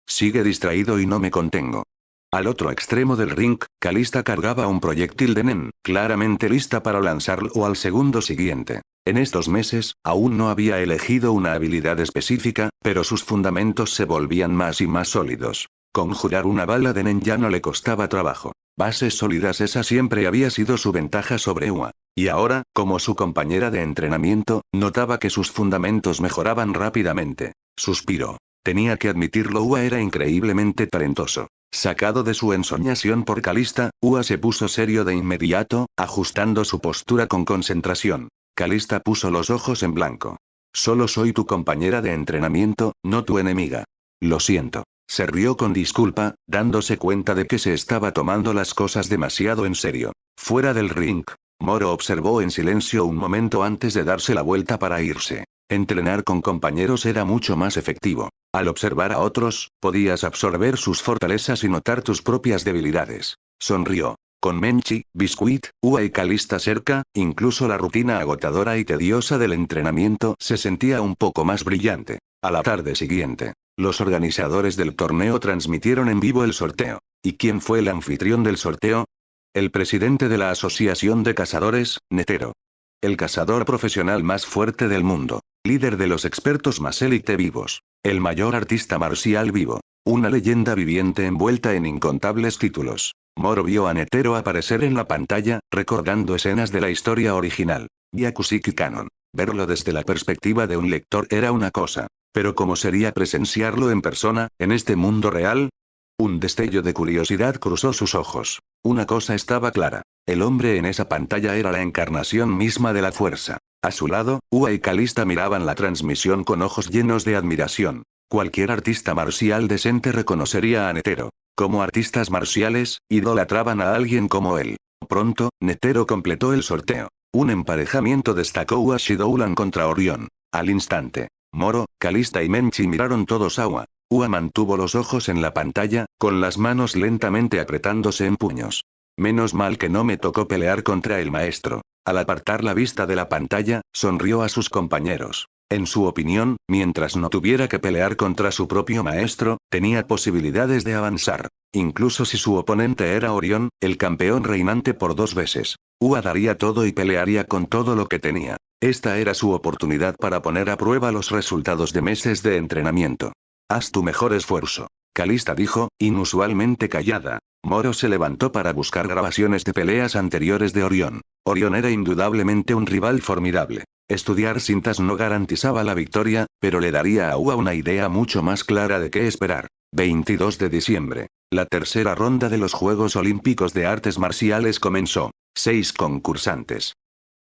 Sigue distraído y no me contengo. Al otro extremo del ring, Calista cargaba un proyectil de Nen, claramente lista para lanzarlo al segundo siguiente. En estos meses, aún no había elegido una habilidad específica, pero sus fundamentos se volvían más y más sólidos. Conjurar una bala de Nen ya no le costaba trabajo. Bases sólidas, esa siempre había sido su ventaja sobre Ua. Y ahora, como su compañera de entrenamiento, notaba que sus fundamentos mejoraban rápidamente. Suspiró. Tenía que admitirlo, Ua era increíblemente talentoso. Sacado de su ensoñación por Calista, Ua se puso serio de inmediato, ajustando su postura con concentración. Calista puso los ojos en blanco. Solo soy tu compañera de entrenamiento, no tu enemiga. Lo siento. Se rió con disculpa, dándose cuenta de que se estaba tomando las cosas demasiado en serio. Fuera del ring, Moro observó en silencio un momento antes de darse la vuelta para irse. Entrenar con compañeros era mucho más efectivo. Al observar a otros, podías absorber sus fortalezas y notar tus propias debilidades. Sonrió. Con Menchi, Biscuit, Ua y Calista cerca, incluso la rutina agotadora y tediosa del entrenamiento se sentía un poco más brillante. A la tarde siguiente, los organizadores del torneo transmitieron en vivo el sorteo. ¿Y quién fue el anfitrión del sorteo? El presidente de la Asociación de Cazadores, Netero. El cazador profesional más fuerte del mundo. Líder de los expertos más élite vivos. El mayor artista marcial vivo. Una leyenda viviente envuelta en incontables títulos. Moro vio a Netero aparecer en la pantalla, recordando escenas de la historia original. Byakushiki Canon. Verlo desde la perspectiva de un lector era una cosa. Pero ¿cómo sería presenciarlo en persona, en este mundo real? Un destello de curiosidad cruzó sus ojos. Una cosa estaba clara. El hombre en esa pantalla era la encarnación misma de la fuerza. A su lado, Ua y Calista miraban la transmisión con ojos llenos de admiración. Cualquier artista marcial decente reconocería a Netero. Como artistas marciales, idolatraban a alguien como él. Pronto, Netero completó el sorteo. Un emparejamiento destacó Ua Shidoulan contra Orión. Al instante, Moro, Calista y Menchi miraron todos a Ua. Ua mantuvo los ojos en la pantalla, con las manos lentamente apretándose en puños. Menos mal que no me tocó pelear contra el maestro. Al apartar la vista de la pantalla, sonrió a sus compañeros. En su opinión, mientras no tuviera que pelear contra su propio maestro, tenía posibilidades de avanzar. Incluso si su oponente era Orión, el campeón reinante por 2 veces. Ua daría todo y pelearía con todo lo que tenía. Esta era su oportunidad para poner a prueba los resultados de meses de entrenamiento. Haz tu mejor esfuerzo. Calista dijo, inusualmente callada. Moro se levantó para buscar grabaciones de peleas anteriores de Orión. Orión era indudablemente un rival formidable. Estudiar cintas no garantizaba la victoria, pero le daría a Ua una idea mucho más clara de qué esperar. 22 de diciembre. La tercera ronda de los Juegos Olímpicos de Artes Marciales comenzó. 6 concursantes.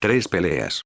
3 peleas.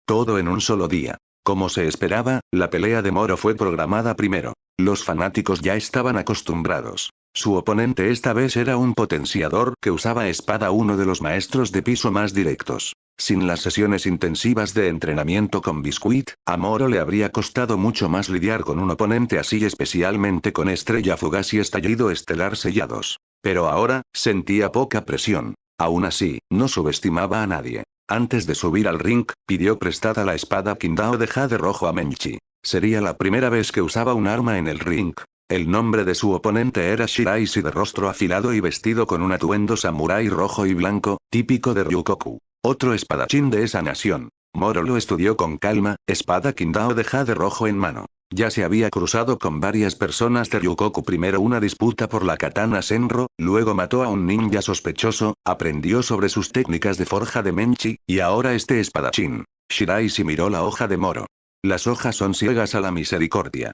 Todo en un solo día. Como se esperaba, la pelea de Moro fue programada primero. Los fanáticos ya estaban acostumbrados. Su oponente esta vez era un potenciador que usaba espada, uno de los maestros de piso más directos. Sin las sesiones intensivas de entrenamiento con Biscuit, a Moro le habría costado mucho más lidiar con un oponente así, especialmente con estrella fugaz y estallido estelar sellados. Pero ahora, sentía poca presión. Aún así, no subestimaba a nadie. Antes de subir al ring, pidió prestada la espada Qingdao de jade rojo a Menchi. Sería la primera vez que usaba un arma en el ring. El nombre de su oponente era Shiraishi, de rostro afilado y vestido con un atuendo samurái rojo y blanco, típico de Ryukoku. Otro espadachín de esa nación. Moro lo estudió con calma, espada Qingdao de jade rojo en mano. Ya se había cruzado con varias personas de Ryukoku, primero una disputa por la katana Senro, luego mató a un ninja sospechoso, aprendió sobre sus técnicas de forja de Menchi, y ahora este espadachín. Shiraishi miró la hoja de Moro. Las hojas son ciegas a la misericordia.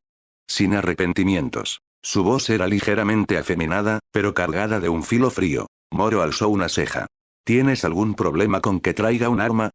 Sin arrepentimientos. Su voz era ligeramente afeminada, pero cargada de un filo frío. Moro alzó una ceja. ¿Tienes algún problema con que traiga un arma?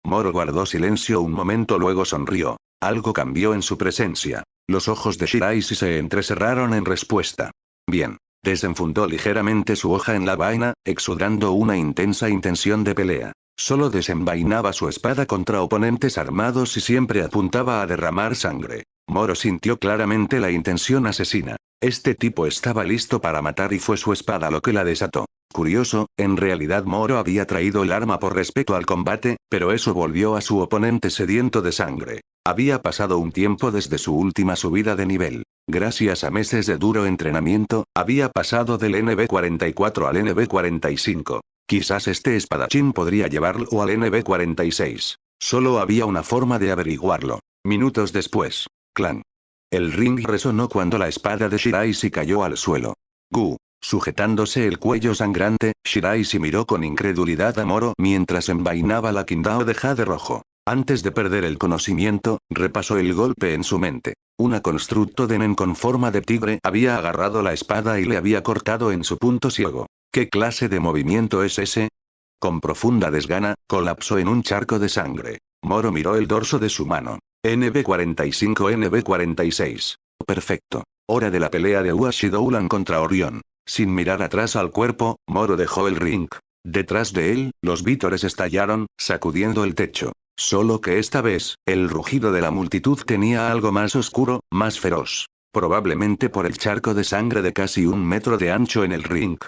Moro guardó silencio un momento, luego sonrió. Algo cambió en su presencia. Los ojos de Shiraishi se entrecerraron en respuesta. Bien. Desenfundó ligeramente su hoja en la vaina, exudando una intensa intención de pelea. Solo desenvainaba su espada contra oponentes armados y siempre apuntaba a derramar sangre. Moro sintió claramente la intención asesina. Este tipo estaba listo para matar y fue su espada lo que la desató. Curioso, en realidad Moro había traído el arma por respeto al combate, pero eso volvió a su oponente sediento de sangre. Había pasado un tiempo desde su última subida de nivel. Gracias a meses de duro entrenamiento, había pasado del NB44 al NB45. Quizás este espadachín podría llevarlo al NB46. Solo había una forma de averiguarlo. Minutos después. Clan. El ring resonó cuando la espada de Shiraishi cayó al suelo. Gu. Sujetándose el cuello sangrante, Shiraishi miró con incredulidad a Moro mientras envainaba la Qingdao de jade rojo. Antes de perder el conocimiento, repasó el golpe en su mente. Una constructo de nen con forma de tigre había agarrado la espada y le había cortado en su punto ciego. ¿Qué clase de movimiento es ese? Con profunda desgana, colapsó en un charco de sangre. Moro miró el dorso de su mano. NB45, NB46. Perfecto. Hora de la pelea de Uashi Doulan contra Orión. Sin mirar atrás al cuerpo, Moro dejó el ring. Detrás de él, los vítores estallaron, sacudiendo el techo. Solo que esta vez, el rugido de la multitud tenía algo más oscuro, más feroz. Probablemente por el charco de sangre de casi 1 metro de ancho en el ring.